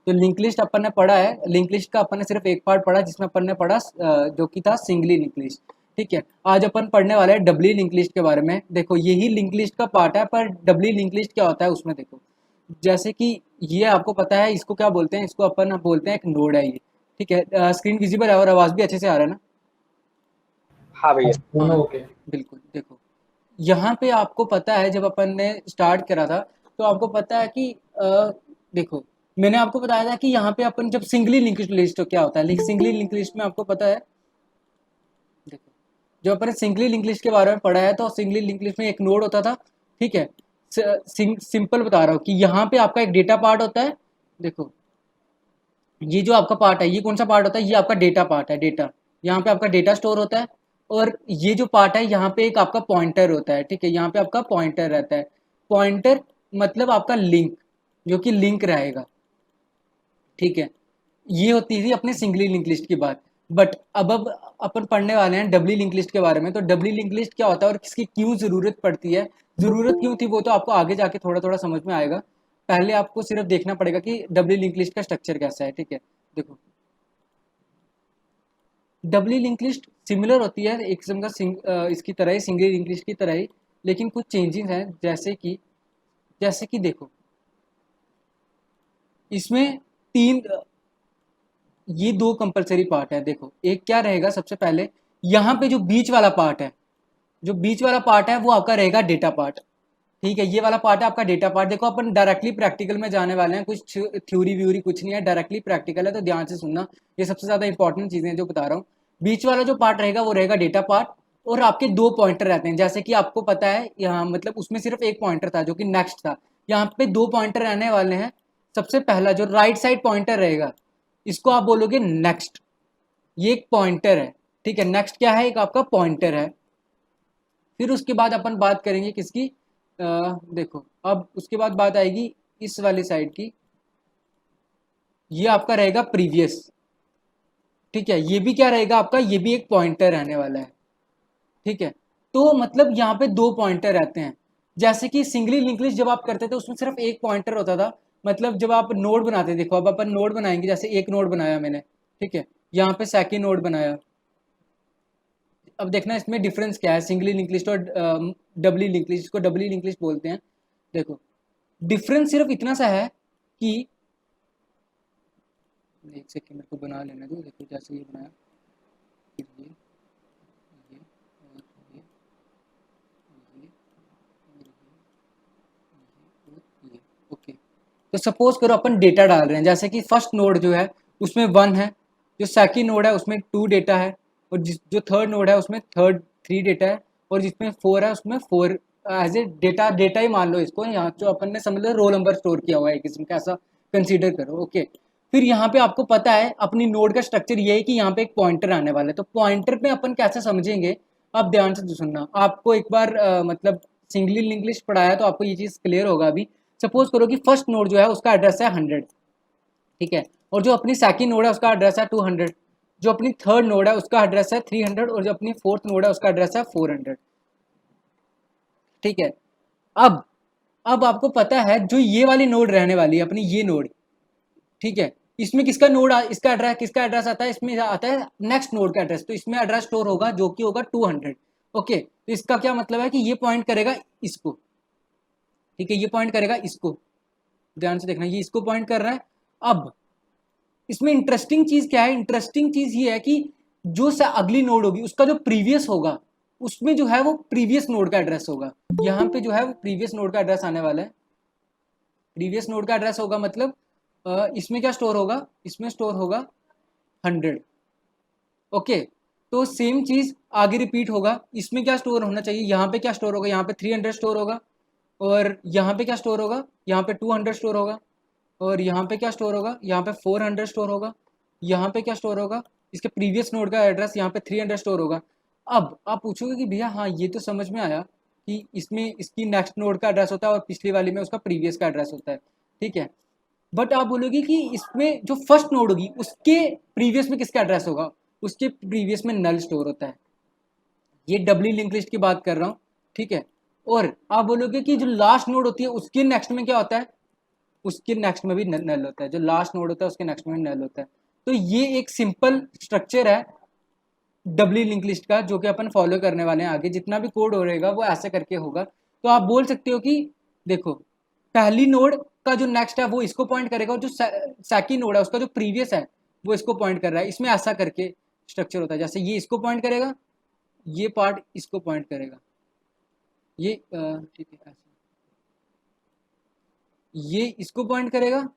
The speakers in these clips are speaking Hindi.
तो लिंक लिस्ट अपन ने पढ़ा है, लिंक लिस्ट का अपन ने सिर्फ एक पार्ट पढ़ा जिसमें अपन ने पढ़ा जो कि था सिंगली लिंक लिस्ट। ठीक है, आज अपन पढ़ने वाले हैं डबली लिंक लिस्ट के बारे में। देखो यही लिंक लिस्ट का पार्ट है, पर डबली लिंक लिस्ट क्या होता है उसमें देखो, जैसे कि ये आपको पता है इसको क्या बोलते हैं, इसको अपन बोलते हैं एक नोड है ये। ठीक है, स्क्रीन विजिबल है और आवाज भी अच्छे से आ रहा है ना? हाँ भैया। हाँ दोनों ओके। बिल्कुल। देखो यहाँ पे आपको पता है जब अपन ने स्टार्ट करा था तो आपको पता है कि देखो मैंने आपको बताया था कि यहाँ पे अपन जब सिंगली लिंक्ड लिस्ट तो क्या होता है, सिंगली लिंक लिस्ट में आपको पता है, देखो जो अपन ने सिंगली लिंक लिस्ट के बारे में पढ़ा है तो सिंगली लिंक लिस्ट में एक नोड होता था। ठीक है, सिंपल बता रहा हूँ कि यहाँ पे आपका एक डेटा पार्ट होता है। देखो ये जो आपका पार्ट है ये कौन सा पार्ट होता है, ये आपका डेटा पार्ट है, डेटा। यहाँ पे आपका डेटा स्टोर होता है और ये जो पार्ट है यहाँ पे एक आपका पॉइंटर होता है। ठीक है, यहाँ पे आपका पॉइंटर रहता है। पॉइंटर मतलब आपका लिंक, जो कि लिंक रहेगा। ठीक है, ये होती थी अपने सिंगली लिंक लिस्ट की बात। बट अब अपन पढ़ने वाले हैं डबली लिंक लिस्ट के बारे में। तो डबली लिंक लिस्ट क्या होता है और किसकी क्यों ज़रूरत पड़ती है, ज़रूरत क्यों थी वो तो आपको आगे जाके थोड़ा थोड़ा समझ में आएगा। पहले आपको सिर्फ देखना पड़ेगा कि डबली लिंक लिस्ट का स्ट्रक्चर कैसा है। ठीक है, देखो डबली लिंक लिस्ट सिमिलर होती है एक किस्म का इसकी तरह ही, सिंगल लिंक लिस्ट की तरह ही, लेकिन कुछ चेंजेस हैं। जैसे कि देखो इसमें तीन, ये दो कंपलसरी पार्ट है। देखो एक क्या रहेगा, सबसे पहले यहाँ पे जो बीच वाला पार्ट है, जो बीच वाला पार्ट है वो आपका रहेगा डेटा पार्ट। ठीक है, ये वाला पार्ट है आपका डेटा पार्ट। देखो अपन डायरेक्टली प्रैक्टिकल में जाने वाले हैं, कुछ थ्योरी व्यूरी कुछ नहीं है, डायरेक्टली प्रैक्टिकल है, तो ध्यान से सुनना। ये सबसे ज्यादा इंपॉर्टेंट चीजें हैं जो बता रहा हूँ। बीच वाला जो पार्ट रहेगा वो रहेगा डेटा पार्ट, और आपके दो पॉइंटर रहते हैं। जैसे कि आपको पता है यहाँ मतलब उसमें सिर्फ एक पॉइंटर था जो कि नेक्स्ट था, यहाँ पे दो पॉइंटर रहने वाले हैं। सबसे पहला जो राइट साइड पॉइंटर रहेगा इसको आप बोलोगे नेक्स्ट, ये एक पॉइंटर है। ठीक है, नेक्स्ट क्या है, एक आपका पॉइंटर है। फिर उसके बाद अपन बात करेंगे किसकी, देखो अब उसके बाद बात आएगी इस वाली साइड की, ये आपका रहेगा प्रीवियस। ठीक है, ये भी क्या रहेगा आपका, ये भी एक पॉइंटर रहने वाला है। ठीक है, तो मतलब यहाँ पे दो पॉइंटर रहते हैं। जैसे कि सिंगली लिंक लिस्ट जब आप करते थे उसमें सिर्फ एक पॉइंटर होता था। मतलब जब आप नोड बनाते, देखो अब अपन नोड बनाएंगे, जैसे एक नोड बनाया मैंने। ठीक है, यहाँ पे सेकेंड नोड बनाया। अब देखना इसमें डिफरेंस क्या है सिंगली लिंक लिस्ट और डबली लिंक लिस्ट, इसको डबली लिंक लिस्ट बोलते हैं। देखो डिफरेंस सिर्फ इतना सा है कि, एक सेकेंड मेरे को बना लेने दो। देखो जैसे ये बनाया, फिर ये और ये। ओके, तो सपोज करो अपन डेटा डाल रहे हैं, जैसे कि फर्स्ट नोड जो है उसमें 1 है, जो सेकंड नोड है उसमें 2 डेटा है, और जो थर्ड नोड है उसमें थर्ड 3 डेटा है, और जिसमें 4 है उसमें 4 एज ए डेटा, डेटा ही मान लो इसको। यहाँ जो अपन ने समझ लो रोल नंबर स्टोर किया हुआ है एक किस्म का, ऐसा कंसीडर करो। ओके, फिर यहाँ पे आपको पता है अपनी नोड का स्ट्रक्चर ये है कि यहाँ पे एक पॉइंटर आने वाला है। तो पॉइंटर पे अपन कैसे समझेंगे, आप ध्यान से सुनना। आपको एक बार मतलब सिंगली लिंक लिस्ट पढ़ाया तो आपको ये चीज़ क्लियर होगा अभी। सपोज करो कि फर्स्ट नोड जो है उसका एड्रेस है 100। ठीक है, और जो अपनी सेकंड नोड है उसका एड्रेस है 200, जो अपनी थर्ड नोड है उसका एड्रेस है 300, और जो अपनी फोर्थ नोड है उसका एड्रेस है 400। ठीक है, अब अब आपको पता है जो ये वाली नोड रहने वाली है अपनी, ये नोड। ठीक है, इसमें किसका नोड किसका एड्रेस आता है, इसमें आता है नेक्स्ट नोड का एड्रेस। तो इसमें एड्रेस स्टोर होगा जो कि होगा 200। ओके, तो इसका क्या मतलब है कि ये पॉइंट करेगा इसको। ठीक है, ये पॉइंट करेगा इसको, ध्यान से देखना, ये इसको पॉइंट कर रहा है। अब इसमें इंटरेस्टिंग चीज क्या है, इंटरेस्टिंग चीज ये है कि जो अगली नोड होगी उसका जो प्रीवियस होगा उसमें जो है वो प्रीवियस नोड का एड्रेस होगा। यहाँ पे जो है वो प्रीवियस नोड का एड्रेस आने वाला है। प्रीवियस नोड का एड्रेस होगा मतलब इसमें क्या स्टोर होगा, इसमें स्टोर होगा 100। ओके, तो सेम चीज आगे रिपीट होगा। इसमें क्या स्टोर होना चाहिए, यहाँ पे क्या स्टोर होगा, यहाँ पे 300 स्टोर होगा, और यहाँ पे क्या स्टोर होगा, यहाँ पे 200 स्टोर होगा, और यहाँ पे क्या स्टोर होगा, यहाँ पे 400 स्टोर होगा। यहाँ पे क्या स्टोर होगा, इसके प्रीवियस नोड का एड्रेस यहाँ पे 300 स्टोर होगा। अब आप पूछोगे कि भैया हाँ ये तो समझ में आया कि इसमें इसकी नेक्स्ट नोड का एड्रेस होता है और पिछली वाली में उसका प्रीवियस का एड्रेस होता है। ठीक है, बट आप बोलोगे कि इसमें जो फर्स्ट नोड होगी उसके प्रीवियस में किसका एड्रेस होगा, उसके प्रीवियस में नल स्टोर होता है। ये डबली लिंक लिस्ट की बात कर रहा हूँ। ठीक है, और आप बोलोगे कि जो लास्ट नोड होती है उसके नेक्स्ट में क्या होता है, उसके नेक्स्ट में भी नल होता है, जो लास्ट नोड होता है उसके नेक्स्ट में भी नल होता है। तो ये एक सिंपल स्ट्रक्चर है डब्ल्यू लिंक लिस्ट का, जो कि अपन फॉलो करने वाले हैं आगे। जितना भी कोड हो रहेगा वो ऐसे करके होगा। तो आप बोल सकते हो कि देखो, पहली नोड का जो नेक्स्ट है वो इसको पॉइंट करेगा, और जो सेकंड नोड है उसका जो प्रीवियस है वो इसको पॉइंट कर रहा है। इसमें ऐसा करके स्ट्रक्चर होता है, जैसे ये इसको पॉइंट करेगा, ये पार्ट इसको पॉइंट करेगा, ये ठीक है ऐसे, ये इसको पॉइंट करेगा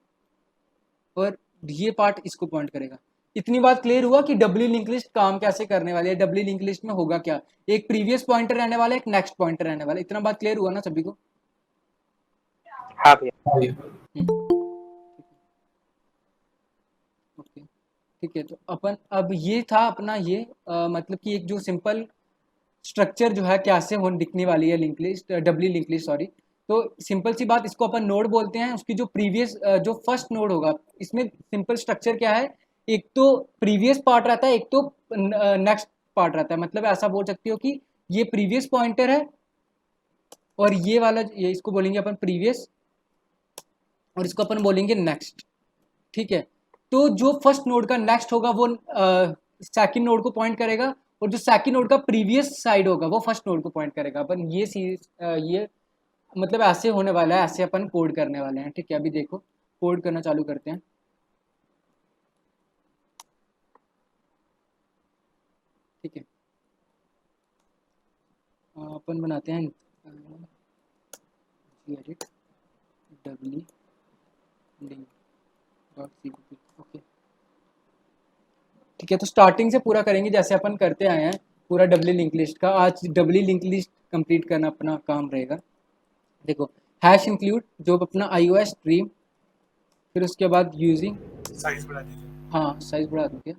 और ये पार्ट इसको पॉइंट करेगा। इतनी बात क्लियर हुआ कि डब्ल्यू लिंक लिस्ट काम कैसे करने वाली है। डब्ल्यू लिंक लिस्ट में होगा क्या, एक प्रीवियस पॉइंटर रहने वाला है, एक नेक्स्ट पॉइंटर रहने वाला है। इतना बात क्लियर हुआ ना सभी को? हाँ भैया। ओके ठीक है। तो अपन अब ये था अपना ये मतलब कि एक जो सिंपल स्ट्रक्चर जो है कैसे हो दिखने वाली है link list, W link list sorry. तो सिंपल सी बात, इसको अपन नोड बोलते हैं। उसकी जो प्रीवियस जो फर्स्ट नोड होगा, इसमें सिंपल स्ट्रक्चर क्या है, एक तो प्रीवियस पार्ट रहता है, एक तो नेक्स्ट पार्ट रहता है। मतलब ऐसा बोल सकते हो कि ये प्रीवियस पॉइंटर है और ये वाला, ये इसको बोलेंगे अपन प्रीवियस और इसको अपन बोलेंगे नेक्स्ट। ठीक है। तो जो फर्स्ट नोड का नेक्स्ट होगा वो सेकंड नोड को पॉइंट करेगा, और जो सेकंड नोड का प्रीवियस साइड होगा वो फर्स्ट नोड को पॉइंट करेगा। अपन ये सीरीज ये मतलब ऐसे होने वाला है, ऐसे अपन कोड करने वाले हैं। ठीक है, अभी देखो कोड करना चालू करते हैं। ठीक है, अपन बनाते हैं gedit w link dot cpp। Okay ठीक है, तो स्टार्टिंग से पूरा करेंगे जैसे अपन करते आए हैं पूरा डब्ल्यू लिंक लिस्ट का। आज डब्ल्यू लिंक लिस्ट कंप्लीट करना अपना काम रहेगा। देखो, हैश इंक्लूड जो अपना iOS स्ट्रीम, फिर उसके बाद यूजिंग, साइज बढ़ा दीजिए। हाँ साइज बढ़ा दूँ क्या?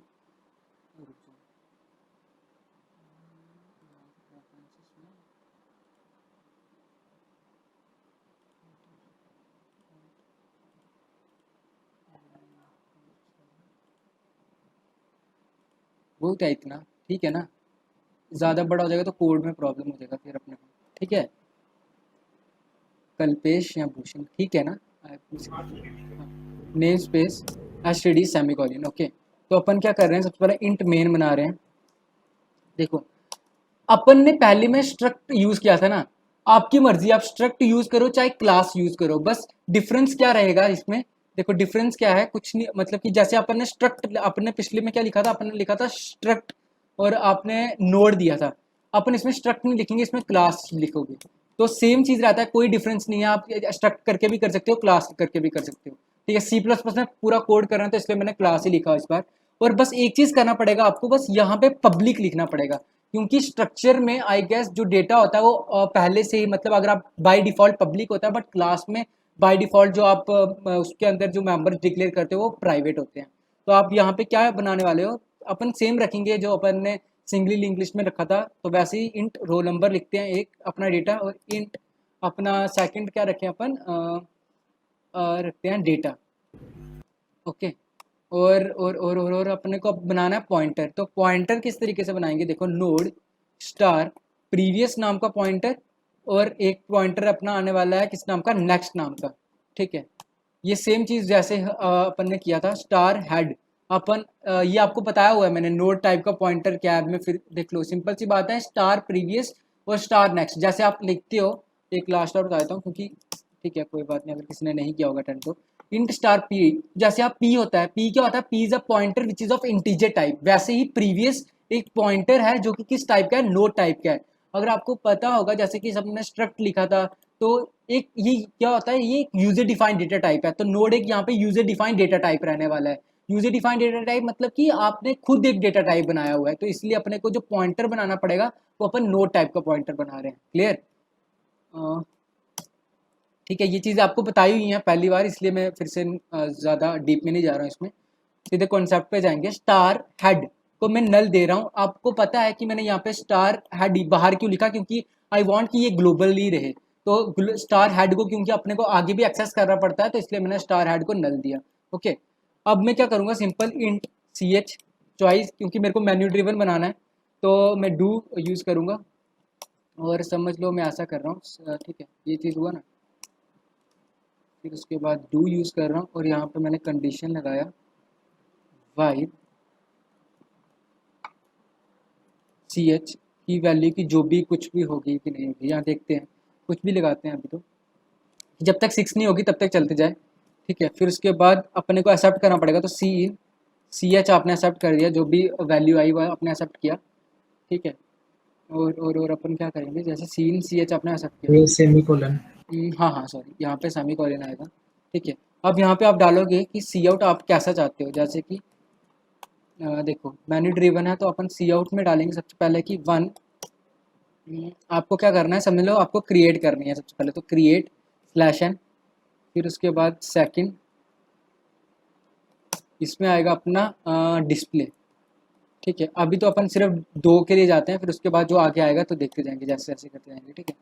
वो क्या इतना, ठीक है ना? ज़्यादा बड़ा हो जाएगा तो कोड में प्रॉब्लम हो जाएगा फिर अपने को। ठीक है, कल्पेश या भूषण, ठीक है ना? Name space STD semicolon. Okay, तो अपन क्या कर रहे हैं, सबसे पहले इंट मेन बना रहे हैं। देखो, अपन ने पहले में स्ट्रक्ट यूज किया था ना, आपकी मर्जी, आप स्ट्रक्ट यूज करो चाहे क्लास यूज करो, बस डिफरेंस क्या रहेगा इसमें। देखो डिफरेंस क्या है, कुछ नहीं, मतलब कि जैसे अपन ने स्ट्रक्ट, अपन ने पिछले में क्या लिखा था, अपन ने लिखा था स्ट्रक्ट और आपने नोड दिया था। अपन इसमें स्ट्रक्ट नहीं लिखेंगे, इसमें क्लास लिखोगे। तो सेम चीज रहता है, कोई डिफरेंस नहीं है। आप स्ट्रक्ट करके भी कर सकते हो, क्लास करके भी कर सकते हो। ठीक है, सी प्लस प्लस में पूरा कोड कर रहे हैं तो इसलिए मैंने क्लास ही लिखा इस बार। और बस एक चीज करना पड़ेगा आपको, बस यहाँ पे पब्लिक लिखना पड़ेगा, क्योंकि स्ट्रक्चर में आई गेस जो डेटा होता है वो पहले से ही, मतलब अगर आप बाय डिफॉल्ट पब्लिक होता है, बट क्लास में बाय डिफॉल्ट जो आप उसके अंदर जो मेंबर्स डिक्लेयर करते हो वो प्राइवेट होते हैं। तो आप यहाँ पे क्या बनाने वाले हो, अपन सेम रखेंगे जो अपन ने सिंगली लिंक लिस्ट में रखा था। तो वैसे ही इंट रोल नंबर लिखते हैं एक अपना डेटा, और इंट अपना सेकंड क्या रखें अपन, रखते हैं डेटा। ओके, और अपने को अब बनाना है पॉइंटर। तो पॉइंटर किस तरीके से बनाएंगे, देखो नोड स्टार प्रीवियस नाम का पॉइंटर, और एक पॉइंटर अपना आने वाला है किस नाम का, नेक्स्ट नाम का। ठीक है, ये सेम चीज़ जैसे अपन ने किया था स्टार हेड। अपन ये आपको बताया हुआ है मैंने, नोड टाइप का पॉइंटर क्या है। में फिर देख लो, सिंपल सी बात है, स्टार प्रीवियस और स्टार नेक्स्ट जैसे आप लिखते हो। एक लास्ट और बता देता हूँ, क्योंकि ठीक है कोई बात नहीं अगर किसी ने नहीं किया होगा अटेंड तो। इंट स्टार पी, जैसे आप पी होता है, पी क्या होता है, P is a pointer which is of integer type. वैसे ही प्रीवियस एक पॉइंटर है जो कि किस टाइप का है, नोड टाइप का है। अगर आपको पता होगा, जैसे कि सबने स्ट्रक्ट लिखा था, तो एक ये क्या होता है, ये यूजर डिफाइंड डेटा टाइप है। तो नोड एक यहाँ पे यूजर डिफाइंड डेटा टाइप रहने वाला है। यूजर डिफाइंड डेटा टाइप मतलब कि आपने खुद एक डेटा टाइप बनाया हुआ है, तो इसलिए अपने को जो पॉइंटर बनाना पड़ेगा वो अपन नोड टाइप का पॉइंटर बना रहे हैं। क्लियर? ठीक है, ये चीज़ आपको बताई हुई है पहली बार, इसलिए मैं फिर से ज़्यादा डीप में नहीं जा रहा हूँ इसमें, सीधे कॉन्सेप्ट पे जाएंगे। स्टार हेड को मैं नल दे रहा हूँ। आपको पता है कि मैंने यहाँ पे स्टार हेड बाहर क्यों लिखा, क्योंकि आई वांट कि ये ग्लोबली रहे। तो स्टार हेड को क्योंकि अपने को आगे भी एक्सेस करना पड़ता है, तो इसलिए मैंने स्टार हेड को नल दिया। ओके, अब मैं क्या करूँगा, simple int C H choice, क्योंकि मेरे को मेन्यू ड्रिवन बनाना है तो मैं डू यूज़ करूँगा। और समझ लो मैं ऐसा कर रहा हूँ, ठीक है, ये चीज़ हुआ ना। फिर उसके बाद डू यूज़ कर रहा हूँ और यहाँ पे मैंने कंडीशन लगाया वाइल सी एच की वैल्यू की जो भी कुछ भी होगी कि नहीं होगी, यहाँ देखते हैं, कुछ भी लगाते हैं अभी तो, जब तक 6 नहीं होगी तब तक चलते जाए। ठीक है, फिर उसके बाद अपने को एक्सेप्ट करना पड़ेगा, तो सी एच आपने एक्सेप्ट कर दिया, जो भी वैल्यू आई हुआ आपने एक्सेप्ट किया। ठीक है, और अपन क्या करेंगे, जैसे सी एच आपने एक्सेप्ट किया। ये सेमीकोलन। हाँ हाँ सॉरी, यहाँ पे सेमी कॉलन आएगा। ठीक है, अब यहाँ पे आप डालोगे कि सी आउट आप कैसा चाहते हो, जैसे कि देखो मेन्यू ड्रिवन है, तो अपन सी आउट में डालेंगे सबसे पहले कि 1। आपको क्या करना है, समझ लो आपको क्रिएट करनी है सबसे पहले, तो क्रिएट /n, फिर उसके बाद सेकंड, इसमें आएगा अपना डिस्प्ले। ठीक है, अभी तो अपन सिर्फ 2 के लिए जाते हैं, फिर उसके बाद जो आगे आएगा तो देखते जाएंगे, जैसे जैसे करते जाएंगे। ठीक है,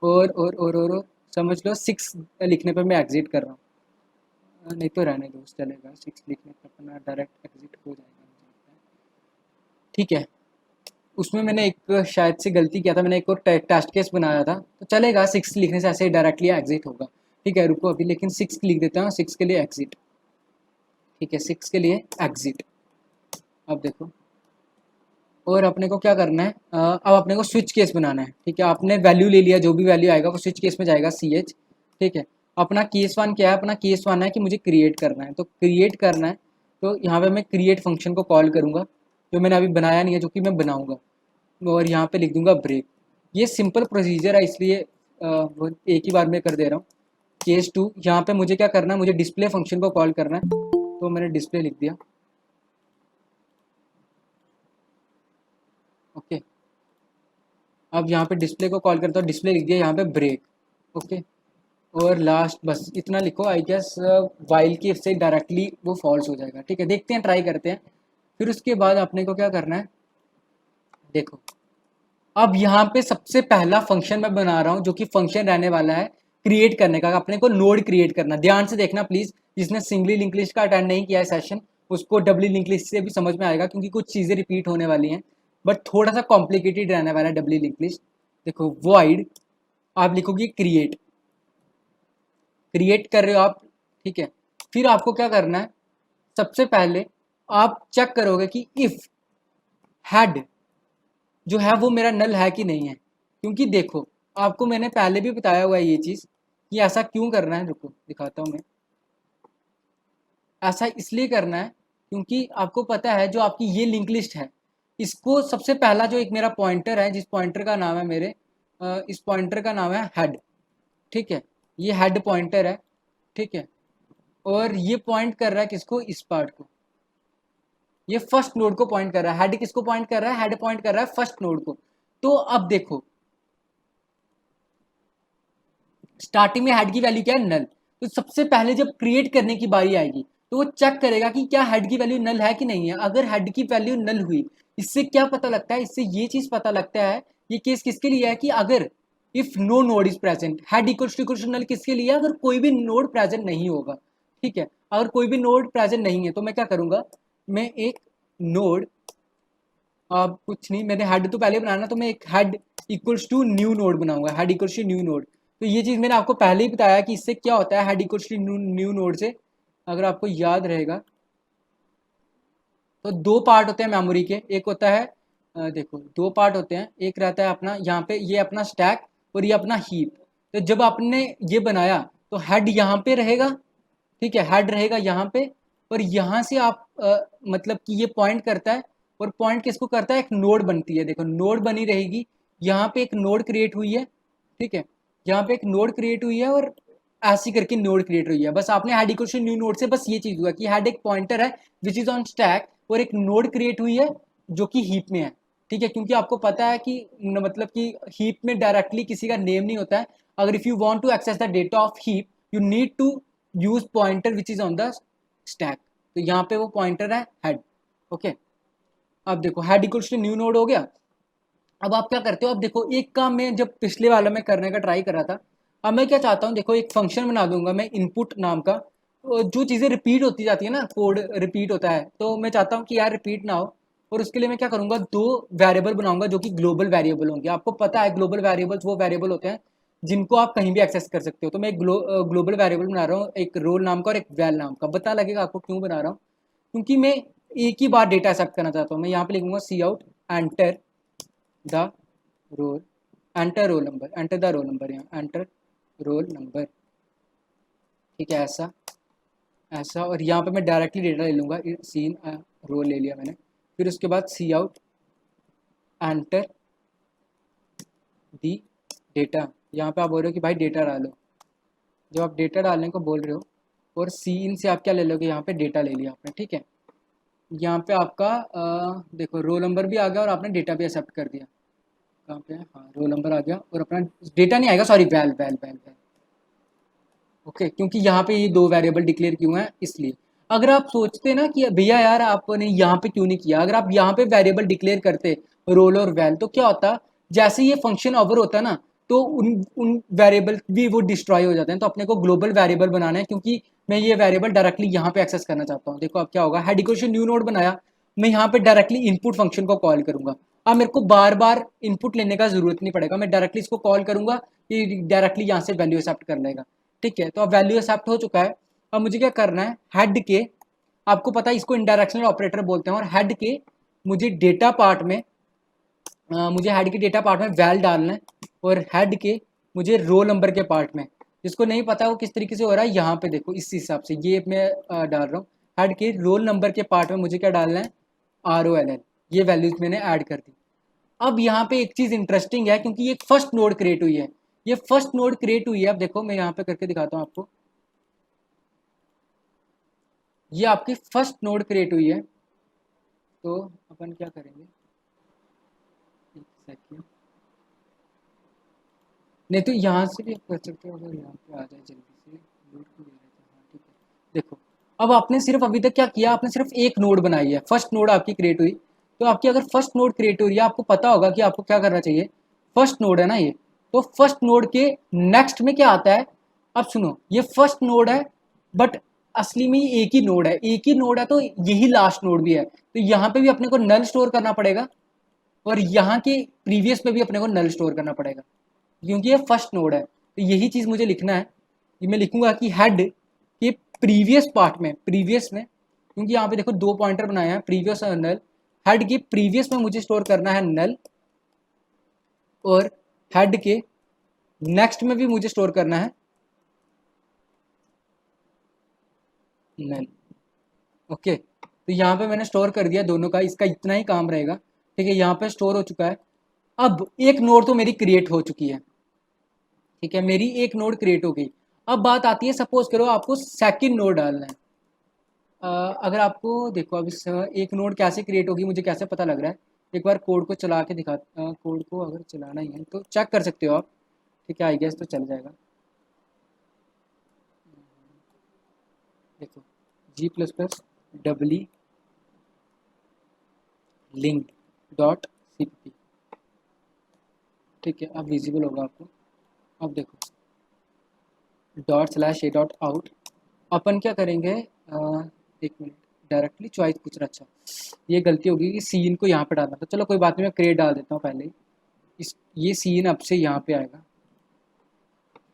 और समझ लो 6 लिखने पर मैं एग्जिट कर रहा हूँ, नहीं तो रहने दो चलेगा, 6 लिखने पर अपना डायरेक्ट एग्जिट हो जाएगा मुझे लगता है। ठीक है, उसमें मैंने एक शायद से गलती किया था, मैंने एक और टेस्ट केस बनाया था, तो चलेगा 6 लिखने से ऐसे ही डायरेक्टली एग्जिट होगा। ठीक है, रुको अभी लेकिन 6 लिख देता हूँ, 6 के लिए एग्जिट। ठीक है, 6 के लिए एग्जिट। अब देखो, और अपने को क्या करना है, अब अपने को स्विच केस बनाना है। ठीक है, आपने वैल्यू ले लिया, जो भी वैल्यू आएगा वो स्विच केस में जाएगा सी एच। ठीक है, अपना केस 1 क्या है, अपना केस 1 है कि मुझे क्रिएट करना है, तो क्रिएट करना है, तो यहाँ पे मैं क्रिएट फंक्शन को कॉल करूँगा, जो मैंने अभी बनाया नहीं है, जो कि मैं बनाऊँगा, और यहाँ पे लिख दूंगा ब्रेक। ये सिंपल प्रोसीजर है, इसलिए वो एक ही बार में कर दे रहा हूँ। केस 2, यहाँ पे मुझे क्या करना है, मुझे डिस्प्ले फंक्शन को कॉल करना है, तो मैंने डिस्प्ले लिख दिया। ओके, अब यहाँ पे डिस्प्ले को कॉल करता हूँ, डिस्प्ले लिख दिया, यहाँ पे ब्रेक। ओके, और लास्ट बस इतना लिखो, आई गेस वाइल की से डायरेक्टली वो फॉल्स हो जाएगा। ठीक है, देखते हैं, ट्राई करते हैं। फिर उसके बाद अपने को क्या करना है, देखो अब यहाँ पे सबसे पहला फंक्शन मैं बना रहा हूँ, जो कि फंक्शन रहने वाला है क्रिएट करने का, अपने को नोड क्रिएट करना। ध्यान से देखना प्लीज, जिसने सिंगली लिंक लिस्ट का अटेंड नहीं किया है सेशन, उसको डबली लिंक लिस्ट से भी समझ में आएगा, क्योंकि कुछ चीज़ें रिपीट होने वाली हैं, बट थोड़ा सा कॉम्प्लिकेटेड रहने वाला है डबली लिंक लिस्ट। देखो वॉइड आप लिखोगे क्रिएट, क्रिएट कर रहे हो आप। ठीक है, फिर आपको क्या करना है, सबसे पहले आप चेक करोगे कि इफ हेड जो है वो मेरा नल है कि नहीं है, क्योंकि देखो आपको मैंने पहले भी बताया हुआ है ये चीज़ कि ऐसा क्यों करना है। रुको दिखाता हूँ मैं, ऐसा इसलिए करना है क्योंकि आपको पता है जो आपकी ये लिंक लिस्ट है, इसको सबसे पहला जो एक मेरा पॉइंटर है, जिस पॉइंटर का नाम है मेरे इस पॉइंटर का नाम है हेड। ठीक है, ये हेड पॉइंटर है। ठीक है, और ये पॉइंट कर रहा है किसको, इस पार्ट को, ये फर्स्ट नोड को पॉइंट कर रहा है। हेड किसको पॉइंट कर रहा है, हेड पॉइंट कर रहा है फर्स्ट नोड को। तो अब देखो स्टार्टिंग में हेड की वैल्यू क्या है, नल, तो सबसे पहले जब क्रिएट करने की बारी आएगी तो वो चेक करेगा कि क्या हेड की वैल्यू नल है कि नहीं है। अगर हेड की वैल्यू नल हुई, इससे क्या पता लगता है, इससे ये चीज पता लगता है, ये केस किसके लिए है कि अगर if no node is present, head equals to null किसके लिए, अगर कोई भी नोड प्रेजेंट नहीं होगा। ठीक है, अगर कोई भी नोड प्रेजेंट नहीं है तो मैं क्या करूंगा, मैं एक नोड, अब कुछ नहीं, मैंने हेड तो पहले बनाना, तो मैं एक head equals to new node बनाऊंगा, head equals to new node. तो ये चीज़ मैंने आपको पहले ही बताया कि इससे क्या होता है, head equals to new node से, अगर आपको याद रहेगा तो 2 पार्ट होते हैं मेमोरी के, एक होता है देखो 2 पार्ट होते हैं, एक रहता है अपना यहाँ पे ये अपना स्टैक और ये अपना हीप। तो जब आपने ये बनाया तो हेड यहाँ पे रहेगा। ठीक है, हेड रहेगा यहाँ पे, और यहाँ से आप मतलब कि ये पॉइंट करता है, और पॉइंट किसको करता है, एक नोड बनती है, देखो नोड बनी रहेगी, यहाँ पे एक नोड क्रिएट हुई है। ठीक है, यहाँ पे एक नोड क्रिएट हुई है, और ऐसी करके नोड क्रिएट हुई है। बस आपने head equal to new node से बस ये चीज हुआ कि हेड एक पॉइंटर है विच इज ऑन स्टैक, और एक नोड क्रिएट हुई है जो कि हीप में है। ठीक है, क्योंकि आपको पता है कि मतलब कि हीप में डायरेक्टली किसी का नेम नहीं होता है। अगर if you want to access the data of heap, you need to use pointer which is on the stack. तो यहाँ पे वो पॉइंटर है हेड। ओके, अब देखो head equals to new node हो गया। अब आप क्या करते हो, अब देखो एक काम मैं जब पिछले वाला में करने का ट्राई कर रहा था, अब मैं क्या चाहता हूँ, देखो एक फंक्शन बना दूंगा मैं इनपुट नाम का, जो चीज़ें रिपीट होती जाती है ना, कोड रिपीट होता है, तो मैं चाहता हूँ कि यार रिपीट ना हो, और उसके लिए मैं क्या करूँगा, 2 वेरिएबल बनाऊंगा जो कि ग्लोबल वेरिएबल होंगे। आपको पता है ग्लोबल वेरिएबल्स वो वेरिएबल होते हैं जिनको आप कहीं भी एक्सेस कर सकते हो। तो मैं एक ग्लोबल वेरिएबल बना रहा हूँ, एक रोल नाम का और एक वैल नाम का। पता लगेगा आपको क्यों बना रहा हूँ, क्योंकि मैं एक ही बार डेटा एक्सेप्ट करना चाहता हूँ। मैं यहाँ पे लिखूंगा cout enter the roll, enter roll number, enter the roll number, यहाँ एंटर रोल नंबर, ठीक है, ऐसा ऐसा। और यहाँ पे मैं डायरेक्टली डेटा ले लूँगा, सीन रोल ले लिया मैंने। फिर उसके बाद सी आउट एंटर दी डेटा, यहाँ पे आप बोल रहे हो कि भाई डेटा डालो। जब आप डेटा डालने को बोल रहे हो और सी इन से आप क्या ले लोगे, यहाँ पे डेटा ले लिया आपने, ठीक है। यहाँ पे आपका देखो रोल नंबर भी आ गया और आपने डेटा भी एक्सेप्ट कर दिया। कहाँ पे है, हाँ रोल नंबर आ गया और अपना डेटा नहीं आएगा, sorry well well well well, okay, क्योंकि यहाँ पे ये दो वेरिएबल डिक्लेयर क्यों है इसलिए। अगर आप सोचते ना कि भैया यार आपने यहाँ पे क्यों नहीं किया, अगर आप यहाँ पे वेरिएबल डिक्लेयर करते रोल और वैल, तो क्या होता, जैसे ये फंक्शन ओवर होता है ना, तो उन उन वेरिएबल भी वो डिस्ट्रॉय हो जाते हैं। तो अपने को ग्लोबल वेरिएबल बनाना है, क्योंकि मैं ये वेरिएबल डायरेक्टली यहाँ पे एक्सेस करना चाहता हूँ। देखो अब क्या होगा, हेड इक्वेशन न्यू नोड बनाया, मैं यहाँ पे डायरेक्टली इनपुट फंक्शन को कॉल करूंगा। अब मेरे को बार बार इनपुट लेने का जरूरत नहीं पड़ेगा, मैं डायरेक्टली इसको कॉल करूंगा, ये डायरेक्टली यहाँ से वैल्यू एक्सेप्ट कर लेगा, ठीक है। तो अब वैल्यू एक्सेप्ट हो चुका है। अब मुझे क्या करना है, हेड के, आपको पता है इसको इंडायरेक्शनल ऑपरेटर बोलते हैं, और हेड के मुझे डेटा पार्ट में मुझे हेड के डेटा पार्ट में वैल डालना है, और हेड के मुझे रोल नंबर के पार्ट में, जिसको नहीं पता वो किस तरीके से हो रहा है, यहाँ पे देखो इस हिसाब से ये मैं डाल रहा हूँ। हेड के रोल नंबर के पार्ट में मुझे क्या डालना है, ROLL, ये वैल्यूज मैंने ऐड कर दी। अब यहाँ पे एक चीज इंटरेस्टिंग है, क्योंकि ये फर्स्ट नोड क्रिएट हुई है, ये फर्स्ट नोड क्रिएट हुई है। अब देखो मैं यहाँ पे करके दिखाता हूँ आपको, ये आपकी फर्स्ट नोड क्रिएट हुई है। तो अपन क्या करेंगे, एक सेकेंड, नहीं तो यहाँ से भी आप कर सकते हो, अगर यहाँ पे आ जाए जल्दी से लोड को ले लेते हैं, हाँ ठीक है। देखो अब आपने सिर्फ अभी तक क्या किया, आपने सिर्फ एक नोड बनाई है, फर्स्ट नोड आपकी क्रिएट हुई। तो आपकी अगर फर्स्ट नोड क्रिएट हुई है, आपको पता होगा कि आपको क्या करना चाहिए। फर्स्ट नोड है ना ये, तो फर्स्ट नोड के नेक्स्ट में क्या आता है, अब सुनो, ये फर्स्ट नोड है, बट असली में ये एक ही नोड है, एक ही नोड है, तो यही लास्ट नोड भी है। तो यहाँ पे भी अपने को नल स्टोर करना पड़ेगा, और यहाँ के प्रीवियस पे भी अपने को नल स्टोर करना पड़ेगा, क्योंकि ये फर्स्ट नोड है। तो यही चीज़ मुझे लिखना है, ये मैं लिखूंगा कि हेड के प्रीवियस पार्ट में, प्रीवियस में, क्योंकि यहाँ पे देखो दो पॉइंटर बनाए हैं, प्रीवियस और नल। हेड के प्रीवियस में मुझे स्टोर करना है नल, और हेड के नेक्स्ट में भी मुझे स्टोर करना है नल, ओके। तो यहाँ पे मैंने स्टोर कर दिया दोनों का, इसका इतना ही काम रहेगा, ठीक है। यहाँ पे स्टोर हो चुका है। अब एक नोड तो मेरी क्रिएट हो चुकी है, ठीक है, मेरी एक नोड क्रिएट हो गई। अब बात आती है, सपोज करो आपको सेकंड नोड डालना है। अगर आपको देखो अब इस एक नोड कैसे क्रिएट होगी, मुझे कैसे पता लग रहा है, एक बार कोड को चला के दिखा, कोड को अगर चलाना ही है तो चेक कर सकते हो आप, ठीक है, आई गेस तो चल जाएगा। देखो G++ लिंक्ड डॉट CPP, ठीक है, अब विजिबल होगा आपको। अब देखो ./a.out, अपन क्या करेंगे, एक मिनट, डायरेक्टली चॉइस पूछ रहा, अच्छा ये गलती होगी कि सीन को यहाँ पे डालना था, चलो कोई बात नहीं, मैं क्रिएट डाल देता हूँ पहले ही। इस ये सीन अब से यहाँ पे आएगा,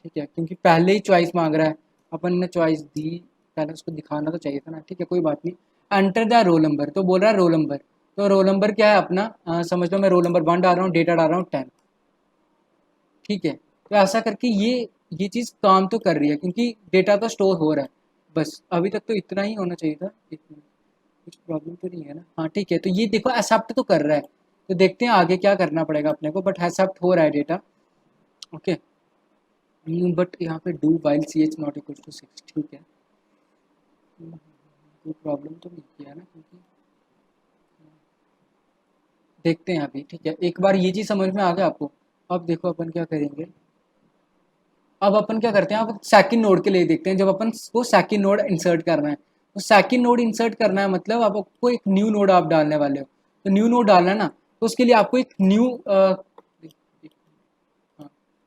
ठीक है, क्योंकि पहले ही चॉइस मांग रहा है, अपन ने चॉइस दी, पहले उसको दिखाना तो चाहिए था ना, ठीक है, कोई बात नहीं। एंटर द रोल नंबर, तो बोल रहा है रोल नंबर, तो रोल नंबर क्या है अपना, समझ लो मैं रोल नंबर 1 डाल रहा हूँ, डेटा डाल रहा हूँ 10, ठीक है। तो ऐसा करके ये चीज़ काम तो कर रही है, क्योंकि डेटा तो स्टोर हो रहा है। बस अभी तक तो इतना ही होना चाहिए था, एक मिनट, कुछ प्रॉब्लम तो नहीं है ना, हाँ ठीक है। तो ये देखो एक्सेप्ट तो कर रहा है, तो देखते हैं आगे क्या करना पड़ेगा अपने को, बट एक्सेप्ट हो रहा है डेटा, ओके। बट यहाँ पे do while CH not equal to 6, ठीक है, कोई प्रॉब्लम तो नहीं किया ना, क्योंकि देखते हैं अभी, ठीक है। एक बार ये चीज़ समझ में आ गया आपको। अब देखो अपन क्या करेंगे, अब अपन क्या करते हैं, अब सेकंड नोड के लिए देखते हैं। जब अपन को सेकंड नोड इंसर्ट करना है, तो सेकंड नोड इंसर्ट करना है मतलब आपको एक न्यू नोड आप डालने वाले हो, तो न्यू नोड डालना है ना, तो उसके लिए आपको एक न्यू,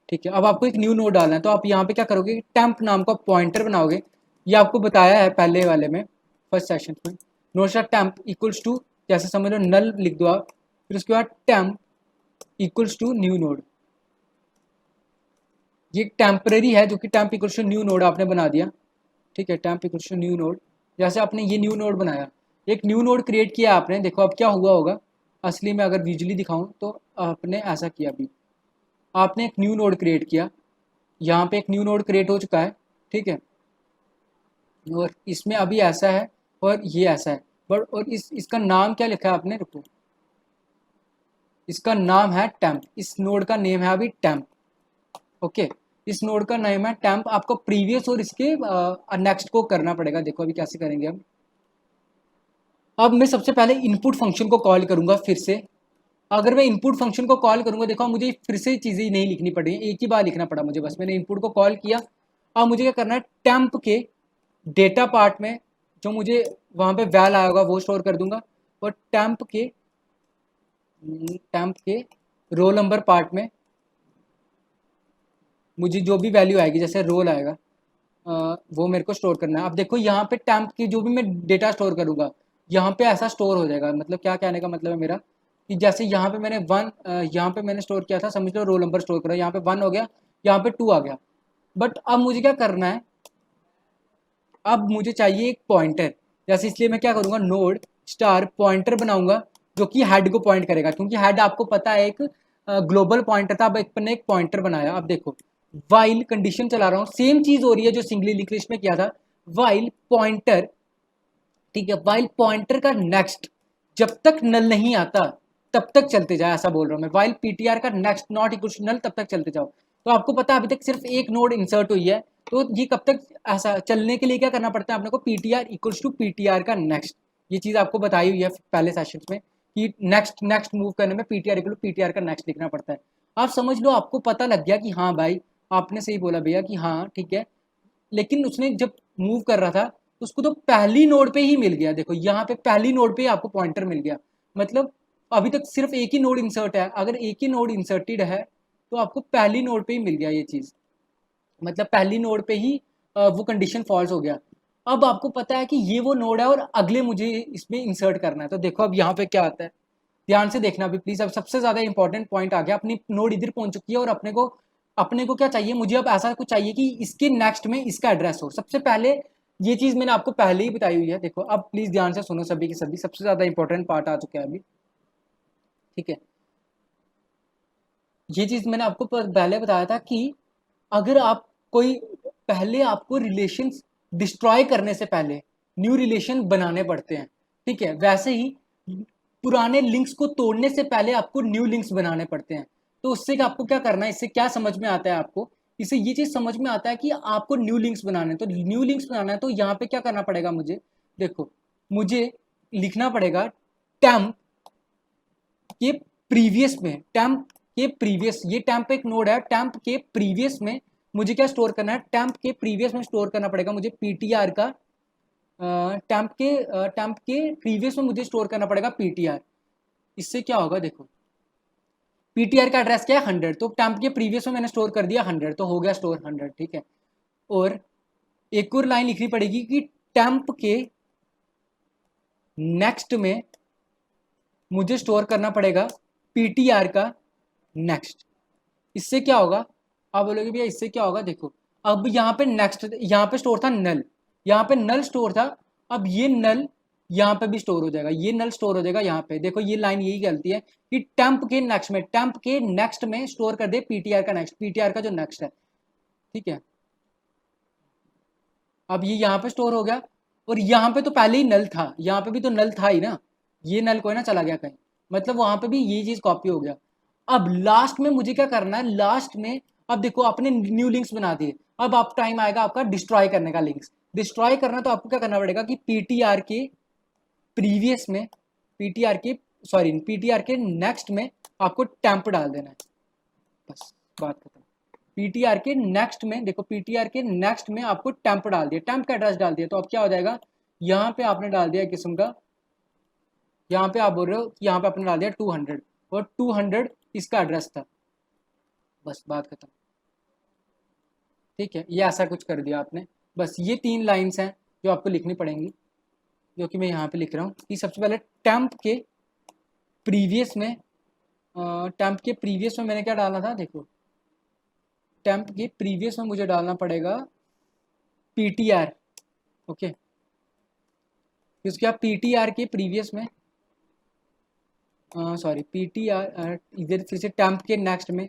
ठीक है, अब आपको एक न्यू नोड डालना है। तो आप यहाँ पे क्या करोगे, टेम्प नाम का पॉइंटर बनाओगे, ये आपको बताया है पहले वाले में, फर्स्ट सेशन में। नोट टेम्प इक्वल्स टू, जैसे समझ लो नल लिख दो आप, फिर उसके बाद temp equals to new node, ये टेम्परेरी है जो कि temp equal to new node आपने बना दिया, ठीक है, temp equal to new node. जैसे आपने ये न्यू नोड बनाया, एक न्यू नोड क्रिएट किया आपने, देखो अब क्या हुआ होगा असली में, अगर विजुअली दिखाऊं तो आपने ऐसा किया, अभी आपने एक न्यू नोड क्रिएट किया, यहाँ पे एक न्यू नोड क्रिएट हो चुका है, ठीक है, और इसमें अभी ऐसा है और ये ऐसा है, बट और इसका नाम क्या लिखा है आपने, रुको, इसका नाम है टेम्प, इस नोड का नेम है अभी टेम्प, ओके, इस नोड का नेम है टेम्प। आपको प्रीवियस और इसके नेक्स्ट को करना पड़ेगा, देखो अभी कैसे करेंगे हम। अब मैं सबसे पहले इनपुट फंक्शन को कॉल करूंगा फिर से। अगर मैं इनपुट फंक्शन को कॉल करूंगा, देखो मुझे फिर से चीज़ें नहीं लिखनी पड़ेगी, एक ही बार लिखना पड़ा मुझे, बस मैंने इनपुट को कॉल किया। अब मुझे क्या करना है, टेम्प के डेटा पार्ट में जो मुझे वहाँ पे वैल आएगा वो स्टोर कर दूंगा, और टेम्प के रोल नंबर पार्ट में मुझे जो भी वैल्यू आएगी, जैसे रोल आएगा वो मेरे को स्टोर करना है। अब देखो यहाँ पे टेम्प की जो भी मैं डेटा स्टोर करूँगा, यहाँ पे ऐसा स्टोर हो जाएगा, मतलब क्या कहने का मतलब है मेरा, कि जैसे यहाँ पे मैंने यहाँ पे मैंने स्टोर किया था, समझ लो रोल नंबर स्टोर करा, यहाँ पे 1 हो गया, यहाँ पे 2 आ गया। बट अब मुझे क्या करना है, अब मुझे चाहिए एक पॉइंटर, जैसे इसलिए मैं क्या करूँगा, नोड स्टार पॉइंटर बनाऊंगा जो कि हेड को पॉइंट करेगा, क्योंकि हेड आपको पता है एक ग्लोबल पॉइंटर था, अब एक पॉइंटर बनाया। अब देखो वाइल कंडीशन चला रहा हूँ, सेम चीज हो रही है जो सिंगली लिंक लिस्ट में किया था, वाइल पॉइंटर, ठीक है, वाइल पॉइंटर का नेक्स्ट जब तक नल नहीं आता तब तक चलते जाए, ऐसा बोल रहा हूँ मैं, वाइल पीटीआर का next not equal to null तब तक चलते जाओ। तो आपको पता है अभी तक सिर्फ एक नोड इंसर्ट हुई है, तो ये कब तक ऐसा चलने के लिए क्या करना पड़ता है अपने को, पीटीआर इक्वल्स टू पीटीआर का नेक्स्ट, ये चीज़ आपको बताई हुई है पहले सेशन में कि नेक्स्ट नेक्स्ट मूव करने में पीटीआर इक्वल टू पीटीआर का नेक्स्ट लिखना पड़ता है। आप समझ लो, आपको पता लग गया कि हाँ भाई आपने सही बोला भैया कि हाँ ठीक है, लेकिन उसने जब मूव कर रहा था उसको तो पहली नोड पे ही मिल गया, देखो यहाँ पे पहली नोड पे ही आपको पॉइंटर मिल गया, मतलब अभी तक सिर्फ एक ही नोड इंसर्ट है, अगर एक ही नोड इंसर्टेड है तो आपको पहली नोड पे ही मिल गया ये चीज़, मतलब पहली नोड पे ही वो कंडीशन फॉल्स हो गया। अब आपको पता है कि ये वो नोड है और अगले मुझे इसमें इंसर्ट करना है, तो देखो अब यहाँ पे क्या आता है, ध्यान से देखना भी प्लीज। अब सबसे ज्यादा इंपॉर्टेंट पॉइंट आ गया, अपनी नोड इधर पहुंच चुकी है और अपने को क्या चाहिए, मुझे अब ऐसा कुछ चाहिए कि इसके नेक्स्ट में इसका एड्रेस हो। सबसे पहले ये चीज मैंने आपको पहले ही बताई हुई है, देखो अब प्लीज ध्यान से सुनो सभी की सभी, सबसे ज्यादा इंपॉर्टेंट पार्ट आ चुका है अभी, ठीक है। ये चीज मैंने आपको पहले बताया था कि अगर आप कोई, पहले आपको रिलेशन डिस्ट्रॉय करने से पहले न्यू रिलेशन बनाने पड़ते हैं, ठीक है, वैसे ही पुराने लिंक्स को तोड़ने से पहले आपको न्यू लिंक्स बनाने पड़ते हैं। तो उससे आपको क्या करना है, इससे क्या समझ में आता है आपको, इससे ये चीज समझ में आता है कि आपको न्यू लिंक्स बनाने हैं, तो न्यू लिंक्स बनाना है तो यहाँ पे क्या करना पड़ेगा मुझे, देखो मुझे लिखना पड़ेगा टेम्प के प्रीवियस में, टेम्प के प्रीवियस, ये टेम्प एक नोड है, टेम्प के प्रीवियस में मुझे क्या स्टोर करना है, टेम्प के प्रीवियस में स्टोर करना पड़ेगा मुझे पीटीआर का, टेम्प के प्रीवियस में मुझे स्टोर करना पड़ेगा पीटीआर। इससे क्या होगा, देखो पीटीआर का एड्रेस क्या है 100, तो टेम्प के प्रीवियस में मैंने स्टोर कर दिया 100, तो हो गया स्टोर 100, ठीक है। और एक और लाइन लिखनी पड़ेगी कि टेम्प के नेक्स्ट में मुझे स्टोर करना पड़ेगा पीटीआर का नेक्स्ट। इससे क्या होगा, आप बोलोगे भैया इससे क्या होगा, देखो अब यहाँ पे नेक्स्ट, यहाँ पे स्टोर था नल, यहाँ पे नल स्टोर था, अब ये नल यहाँ पे भी स्टोर हो जाएगा, ये नल स्टोर हो जाएगा यहाँ पे, देखो ये लाइन यही कहती है कि टेम्प के नेक्स्ट में, टेम्प के नेक्स्ट में स्टोर कर दे पीटीआर का नेक्स्ट, पीटीआर का जो नेक्स्ट है, ठीक है। अब ये यहाँ पे स्टोर हो गया, और यहाँ पे तो पहले ही नल था, यहाँ पे भी तो नल था ही ना, ये नल कोई ना चला गया कहीं, मतलब वहां पे भी ये चीज कॉपी हो गया। अब लास्ट में मुझे क्या करना है, लास्ट में अब देखो आपने न्यू लिंक्स बना दिए, अब आप टाइम आएगा आपका डिस्ट्रॉय करने का, लिंक्स डिस्ट्रॉय करना, तो आपको क्या करना पड़ेगा कि पीटीआर के प्रीवियस में, पीटीआर के सॉरी पीटीआर के नेक्स्ट में आपको टेम्प डाल देना है, बस बात खत्म। पीटीआर के नेक्स्ट में, देखो पीटीआर के नेक्स्ट में आपको टेम्प डाल दिया, टेम्प का एड्रेस डाल दिया, तो अब क्या हो जाएगा, यहाँ पे आपने डाल दिया किस्म का, यहाँ पे आप बोल रहे हो कि यहाँ पे आपने डाल दिया 200, और 200 इसका एड्रेस था, बस बात खत्म, ठीक है। ये ऐसा कुछ कर दिया आपने, बस ये 3 लाइन्स हैं जो आपको लिखनी पड़ेंगी, जो कि मैं यहाँ पे लिख रहा हूँ कि सबसे पहले टेम्प के प्रीवियस में, टेम्प के प्रीवियस में मैंने क्या डाला था, देखो टेम्प के प्रीवियस में मुझे डालना पड़ेगा PTR। ओके, उसके बाद PTR के प्रीवियस में सॉरी PTR इधर फिर से टेम्प के नेक्स्ट में,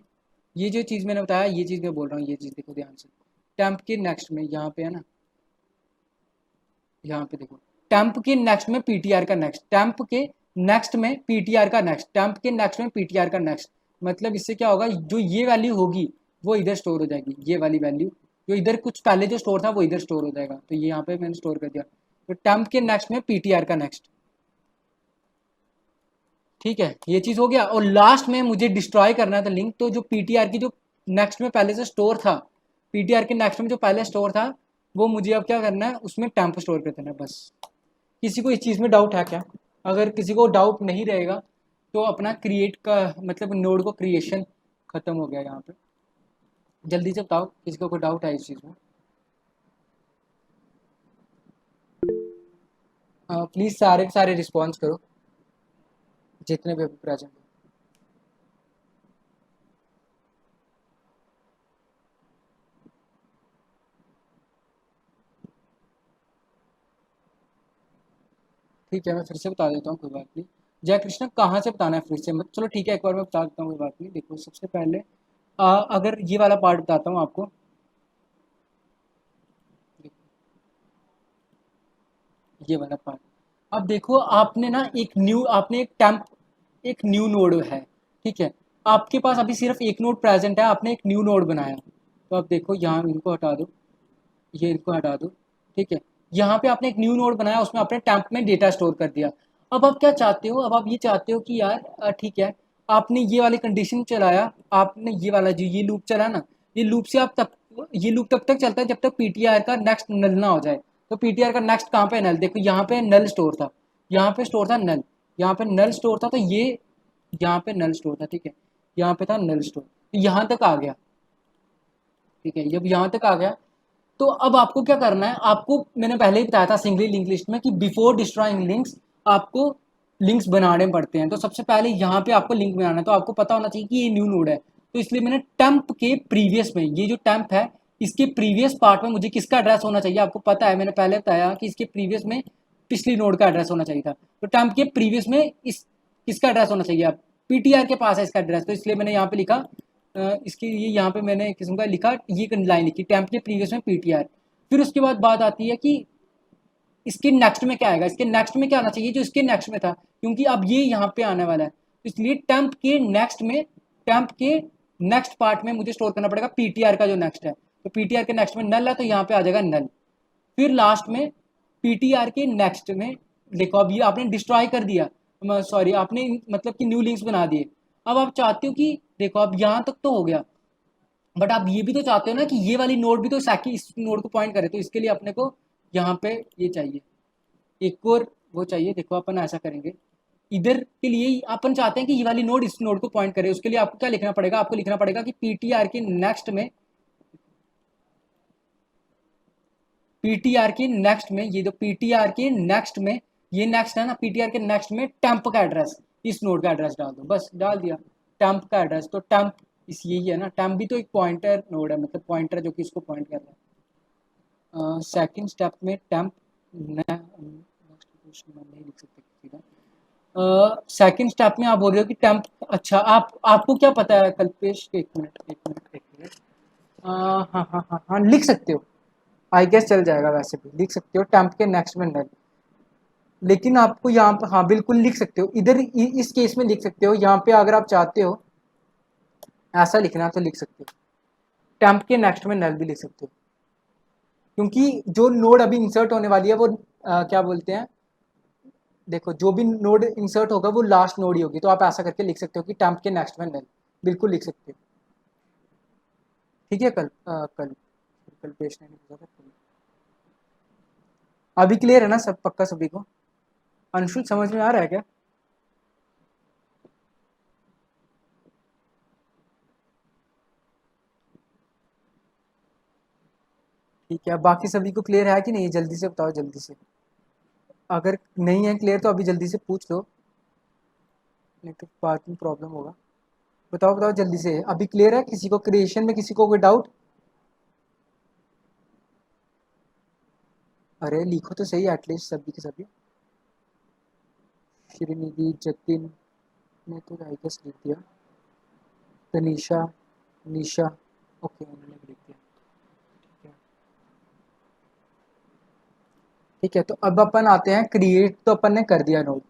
ये जो चीज़ मैंने बताया ये चीज़ मैं बोल रहा हूँ, ये चीज़ देखो ध्यान से। टेम्प के नेक्स्ट में यहाँ पे है ना, यहाँ पे देखो टेम्प के नेक्स्ट में PTR का नेक्स्ट, टेम्प के नेक्स्ट में PTR का नेक्स्ट, टेम्प के नेक्स्ट में PTR का नेक्स्ट। मतलब इससे क्या होगा, जो ये वैल्यू होगी वो इधर स्टोर हो जाएगी, ये वाली वैल्यू जो इधर कुछ पहले जो स्टोर था वो इधर स्टोर हो जाएगा। तो ये यहाँ पे मैंने स्टोर कर दिया, तो टेम्प के नेक्स्ट में PTR का नेक्स्ट। ठीक है, ये चीज़ हो गया। और लास्ट में मुझे डिस्ट्रॉय करना था लिंक, तो जो PTR की जो नेक्स्ट में पहले से स्टोर था, PTR के नेक्स्ट में जो पहले स्टोर था वो मुझे अब क्या करना है, उसमें टेम्प स्टोर कर देना है बस। किसी को इस चीज़ में डाउट है क्या? अगर किसी को डाउट नहीं रहेगा तो अपना क्रिएट का मतलब नोड को क्रिएशन खत्म हो गया यहाँ पे। जल्दी से बताओ किसी को कोई डाउट है इस चीज़ में? प्लीज़ सारे के सारे रिस्पॉन्स करो जितने भी अभी प्रेजेंट हो। ठीक है, मैं फिर से बता देता हूँ, कोई बात नहीं। जय कृष्ण कहाँ से बताना है फिर से? मत चलो ठीक है, एक बार मैं बता देता हूँ, कोई बात नहीं। देखो सबसे पहले अगर ये वाला पार्ट बताता हूँ आपको। ये वाला पार्ट, अब देखो आपने ना आपने एक न्यू नोड है, ठीक है। आपके पास अभी सिर्फ एक नोड प्रेजेंट है, आपने एक न्यू नोड बनाया। तो अब देखो यहाँ इनको हटा दो, ये इनको हटा दो, ठीक है। यहाँ पे आपने एक न्यू नोड बनाया, उसमें आपने टेम्प में डेटा स्टोर कर दिया। अब आप क्या चाहते हो, अब आप ये चाहते हो कि यार ठीक है, आपने ये वाली कंडीशन चलाया, आपने ये वाला जो ये लूप चला ना, ये लूप से आप तब ये लूप तब तक चलता है जब तक PTR का नेक्स्ट नल ना हो जाए। तो PTR का नेक्स्ट कहाँ पे नल, देखो यहाँ पे नल स्टोर था, यहाँ पे स्टोर था नल, यहाँ पे नल स्टोर था, तो ये यहाँ पे नल स्टोर था, ठीक है। यहाँ पे था नल स्टोर, तो यहाँ तक आ गया, ठीक है। जब यहाँ तक आ गया तो अब आपको क्या करना है, आपको मैंने पहले ही बताया था सिंगली लिंक लिस्ट में कि बिफोर डिस्ट्रॉइंग लिंक्स आपको लिंक्स बनाने पड़ते हैं। तो सबसे पहले यहाँ पे आपको लिंक बनाना है, तो आपको पता होना चाहिए कि ये न्यू नोड है। तो इसलिए मैंने टेम्प के प्रीवियस में, ये जो टेम्प है इसके प्रीवियस पार्ट में मुझे किसका एड्रेस होना चाहिए, आपको पता है, मैंने पहले बताया कि इसके प्रीवियस में पिछली नोड का एड्रेस होना चाहिए था। तो टेम्प के प्रीवियस में इस किसका एड्रेस होना चाहिए, आप PTR के पास है इसका एड्रेस। तो इसलिए मैंने यहाँ पे लिखा इसके लिए यहाँ पे मैंने किस्म का लिखा, ये लाइन लिखी टेम्प के प्रीवियस में PTR। फिर उसके बाद बात आती है कि इसके नेक्स्ट में क्या आएगा, इसके नेक्स्ट में क्या आना चाहिए जो इसके नेक्स्ट में था, क्योंकि अब ये यहाँ पे आने वाला है। इसलिए टेम्प के नेक्स्ट पार्ट में मुझे स्टोर करना पड़ेगा PTR का जो नेक्स्ट है। तो PTR के नेक्स्ट में नल है, तो यहाँ पे आ जाएगा नल। फिर लास्ट में PTR के नेक्स्ट में देखो, अब ये आपने डिस्ट्रॉय कर दिया, सॉरी आपने मतलब कि न्यू लिंक्स बना दिए। अब आप चाहते हो कि देखो अब यहाँ तक तो हो गया, बट आप ये भी तो चाहते हो ना कि ये वाली नोड भी तो साकी इस नोड को पॉइंट करे। तो इसके लिए अपने को यहाँ पे ये चाहिए, एक और वो चाहिए। देखो अपन ऐसा करेंगे, इधर के लिए अपन चाहते हैं कि ये वाली नोड इस नोड को पॉइंट करे। उसके लिए आपको क्या लिखना पड़ेगा, आपको लिखना पड़ेगा कि PTR के नेक्स्ट में, PTR के नेक्स्ट में, ये जो PTR के नेक्स्ट में ये नेक्स्ट है ना, PTR के नेक्स्ट में टेम्प का एड्रेस, इस नोड का एड्रेस डाल दो, बस डाल दिया टेम्प का एड्रेस। तो टेम्प इस यही है ना, टेम्प भी तो एक पॉइंटर नोड है, मतलब पॉइंटर जो कि इसको पॉइंट कर रहा है। सेकंड स्टेप में टेम्प नेक्स्ट क्वेश्चन नहीं लिख सकते किसी का। सेकंड स्टेप में आप बोल रहे हो कि टेम्प, अच्छा आपको क्या पता है कल्पेश, एक मिनट एक मिनट एक मिनट, हाँ हाँ हाँ हाँ लिख सकते हो, आई गेस चल जाएगा, वैसे भी लिख सकते हो टेम्प के नेक्स्ट में नल। लेकिन आपको यहाँ पे हाँ बिल्कुल लिख सकते हो, इधर इस केस में लिख सकते हो, यहाँ पे अगर आप चाहते हो ऐसा लिखना तो लिख सकते हो, टेम्प के नेक्स्ट में नल भी लिख सकते हो। क्योंकि जो नोड अभी इंसर्ट होने वाली है वो क्या बोलते हैं, देखो जो भी नोड इंसर्ट होगा वो लास्ट नोड ही होगी। तो आप ऐसा करके लिख सकते हो कि टेम्प के नेक्स्ट में नल, बिल्कुल लिख सकते हो। ठीक है, कल पेश नहीं लिखा था कल। अभी क्लियर है ना सब, पक्का सभी को? अंशुल समझ में आ रहा है क्या? ठीक है, बाकी सभी को क्लियर है कि नहीं, जल्दी से बताओ जल्दी से। अगर नहीं है क्लियर तो अभी जल्दी से पूछ लो, नहीं तो बाद में प्रॉब्लम होगा। बताओ बताओ जल्दी से, अभी क्लियर है? किसी को क्रिएशन में किसी को कोई डाउट? अरे लिखो तो सही एटलीस्ट सभी के सभी। श्रीनिधि, जतिन ने तो आई गेस लिख दिया, तनीषा, निशा, ओके उन्होंने भी लिख दिया। ठीक है, ठीक है, तो अब अपन आते हैं क्रिएट, तो अपन ने कर दिया नोड।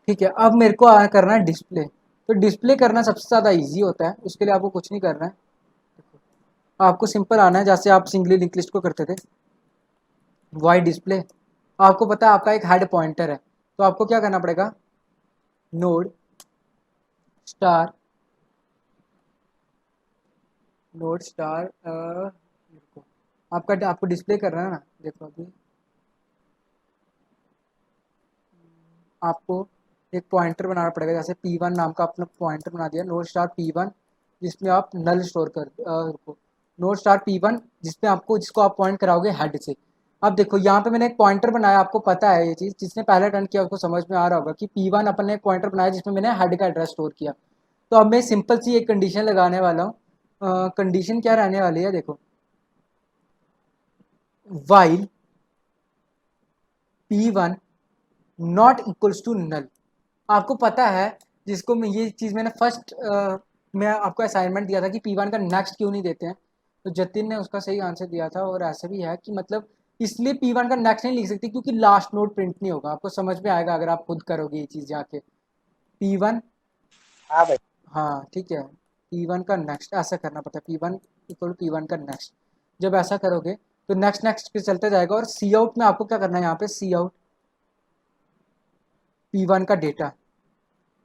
ठीक है, अब मेरे को करना है डिस्प्ले। तो डिस्प्ले करना सबसे ज़्यादा इजी होता है, उसके लिए आपको कुछ नहीं करना है। आपको सिंपल आना है जैसे आप सिंगली लिंक लिस्ट को करते थे, वाई डिस्प्ले। आपको पता है आपका एक हेड पॉइंटर है, तो आपको क्या करना पड़ेगा, नोड स्टार, नोड स्टार आपका आपको डिस्प्ले करना है ना, देखो अभी आपको एक पॉइंटर बनाना पड़ेगा, जैसे P1 नाम का अपना पॉइंटर बना दिया, नोड स्टार P1, जिसमें आप नल स्टोर कर रुको, नोड स्टार P1 जिसमें आपको, जिसको आप पॉइंट कराओगे हेड से। अब देखो यहाँ पे मैंने एक पॉइंटर बनाया, आपको पता है ये चीज़, जिसने पहले रन किया उसको समझ में आ रहा होगा कि P1 अपन ने एक पॉइंटर बनाया जिसमें मैंने हेड का एड्रेस स्टोर किया। तो अब मैं सिंपल सी एक कंडीशन लगाने वाला हूँ। कंडीशन क्या रहने वाली है, देखो, while P1 not equals to null. आपको पता है, जिसको मैं ये चीज़ मैंने फर्स्ट मैं आपको असाइनमेंट दिया था कि P1 का नेक्स्ट क्यों नहीं देते हैं, तो जतिन ने उसका सही आंसर दिया था। और ऐसे भी है कि मतलब इसलिए P1 का नेक्स्ट नहीं लिख सकते क्योंकि लास्ट नोड प्रिंट नहीं होगा। आपको समझ में आएगा अगर आप खुद करोगे ये चीज़ जाके। P1, हाँ भाई। हाँ ठीक है, P1 का नेक्स्ट ऐसा करना पड़ता है, P1 इक्वल P1 का नेक्स्ट। जब ऐसा करोगे तो नेक्स्ट नेक्स्ट पे चलते जाएगा। और सी आउट में आपको क्या करना है, यहाँ पे सी आउट P1 का डेटा।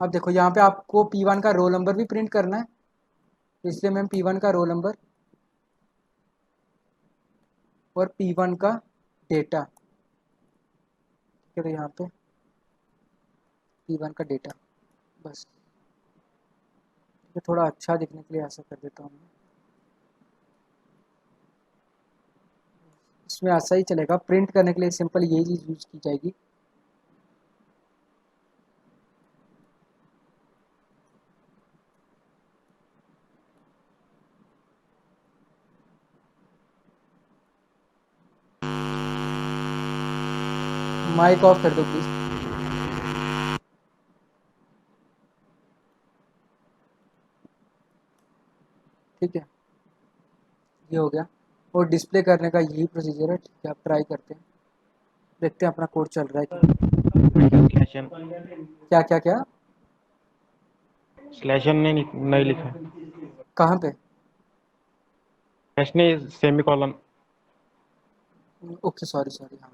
अब देखो यहाँ पे आपको P1 का रोल नंबर भी प्रिंट करना है, तो इसलिए मैम P1 का रोल नंबर और P1 का डेटा। ठीक है, तो यहाँ पे P1 का डेटा बस, ये थोड़ा अच्छा दिखने के लिए ऐसा कर देता हूँ मैं। इसमें ऐसा ही चलेगा, प्रिंट करने के लिए सिंपल यही चीज़ यूज़ की जाएगी। माइक ऑफ कर दो प्लीज़। ठीक है, ये हो गया। और डिस्प्ले करने का यही प्रोसीजर है। ठीक है, आप ट्राई करते हैं, देखते हैं अपना कोड चल रहा है कि क्या क्या क्या। स्लैशन ने नहीं लिखा, कहाँ पे? स्लैश ने सेमीकोलन। ओके सॉरी सॉरी, हाँ।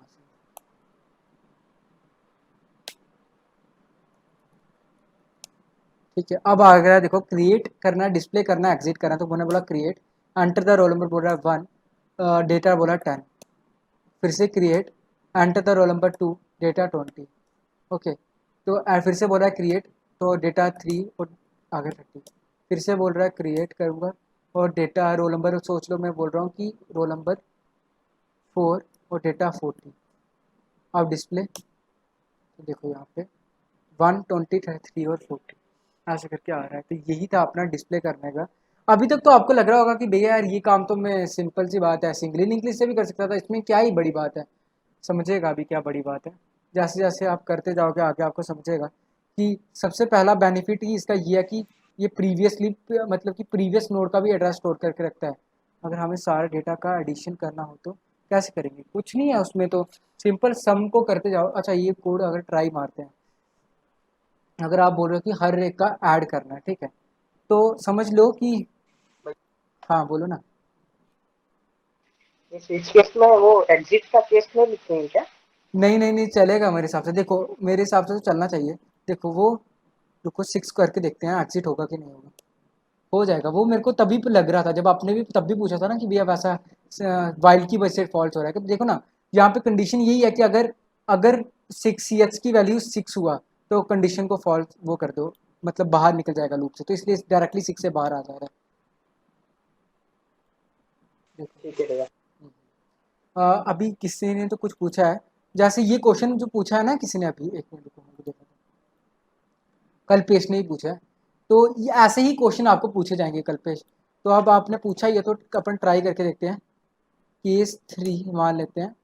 ठीक है, अब आ गया, देखो क्रिएट करना, डिस्प्ले करना, एग्जिट करना। तो मैंने बोला create, enter the roll number बोल रहा है 1, डेटा बोला 10, फिर से create, enter the roll number 2, data 20। Okay, तो फिर से बोल रहा है क्रिएट, तो डेटा 3 और आगे 30। फिर से बोल रहा है क्रिएट करूँगा और डेटा रोल नंबर सोच लो, मैं बोल रहा हूँ कि रोल नंबर 4 और डेटा 40। अब डिस्प्ले, तो देखो यहाँ पे 1, 20, 33 और 40 ऐसे करके आ रहा है। तो यही था अपना डिस्प्ले करने का। अभी तक तो आपको लग रहा होगा कि भैया यार ये काम तो मैं सिंपल सी बात है, सिंगली लिंक लिस्ट से भी कर सकता था, इसमें क्या ही बड़ी बात है। समझेगा अभी क्या बड़ी बात है, जैसे जैसे आप करते जाओगे आगे आपको समझेगा कि सबसे पहला बेनिफिट ही इसका ये है कि ये प्रीवियसली मतलब कि प्रीवियस नोड का भी एड्रेस स्टोर करके रखता है। अगर हमें सारे डेटा का एडिशन करना हो तो कैसे करेंगे, कुछ नहीं है उसमें, तो सिंपल सम को करते जाओ। अच्छा, ये कोड अगर ट्राई मारते हैं, अगर आप बोल रहे हो कि हर एक का ऐड करना है, ठीक है, तो समझ लो कि, हाँ बोलो ना। इस केस में वो एग्जिट का केस में लिखते हैं क्या? नहीं नहीं नहीं, चलेगा मेरे हिसाब से, देखो मेरे हिसाब से तो चलना चाहिए। देखो वो, रुको 6 करके देखते हैं एग्जिट होगा कि नहीं होगा। हो जाएगा, वो मेरे को तभी पे लग रहा था जब आपने भी तब भी पूछा था ना कि भैया वैसा वाइल्ड की वजह से फॉल्स हो रहा है। तो देखो ना, यहाँ पे कंडीशन यही है कि अगर अगर 6 की वैल्यू 6 हुआ तो कंडीशन को फॉल्स वो कर दो, मतलब बाहर निकल जाएगा लूप से, तो इसलिए डायरेक्टली 6 से बाहर आ जा रहा है। देखो, ठीक है भैया। अभी किसी ने तो कुछ पूछा है, जैसे ये क्वेश्चन जो पूछा है ना किसी ने, अभी एक मिनट रुको, मुझे देखो, कल पेश ने ही पूछा है। तो ये ऐसे ही क्वेश्चन आपको पूछे जाएंगे कल्पेश। तो अब आपने पूछा ही है तो अपन ट्राई करके देखते हैं। केस 3 मान लेते हैं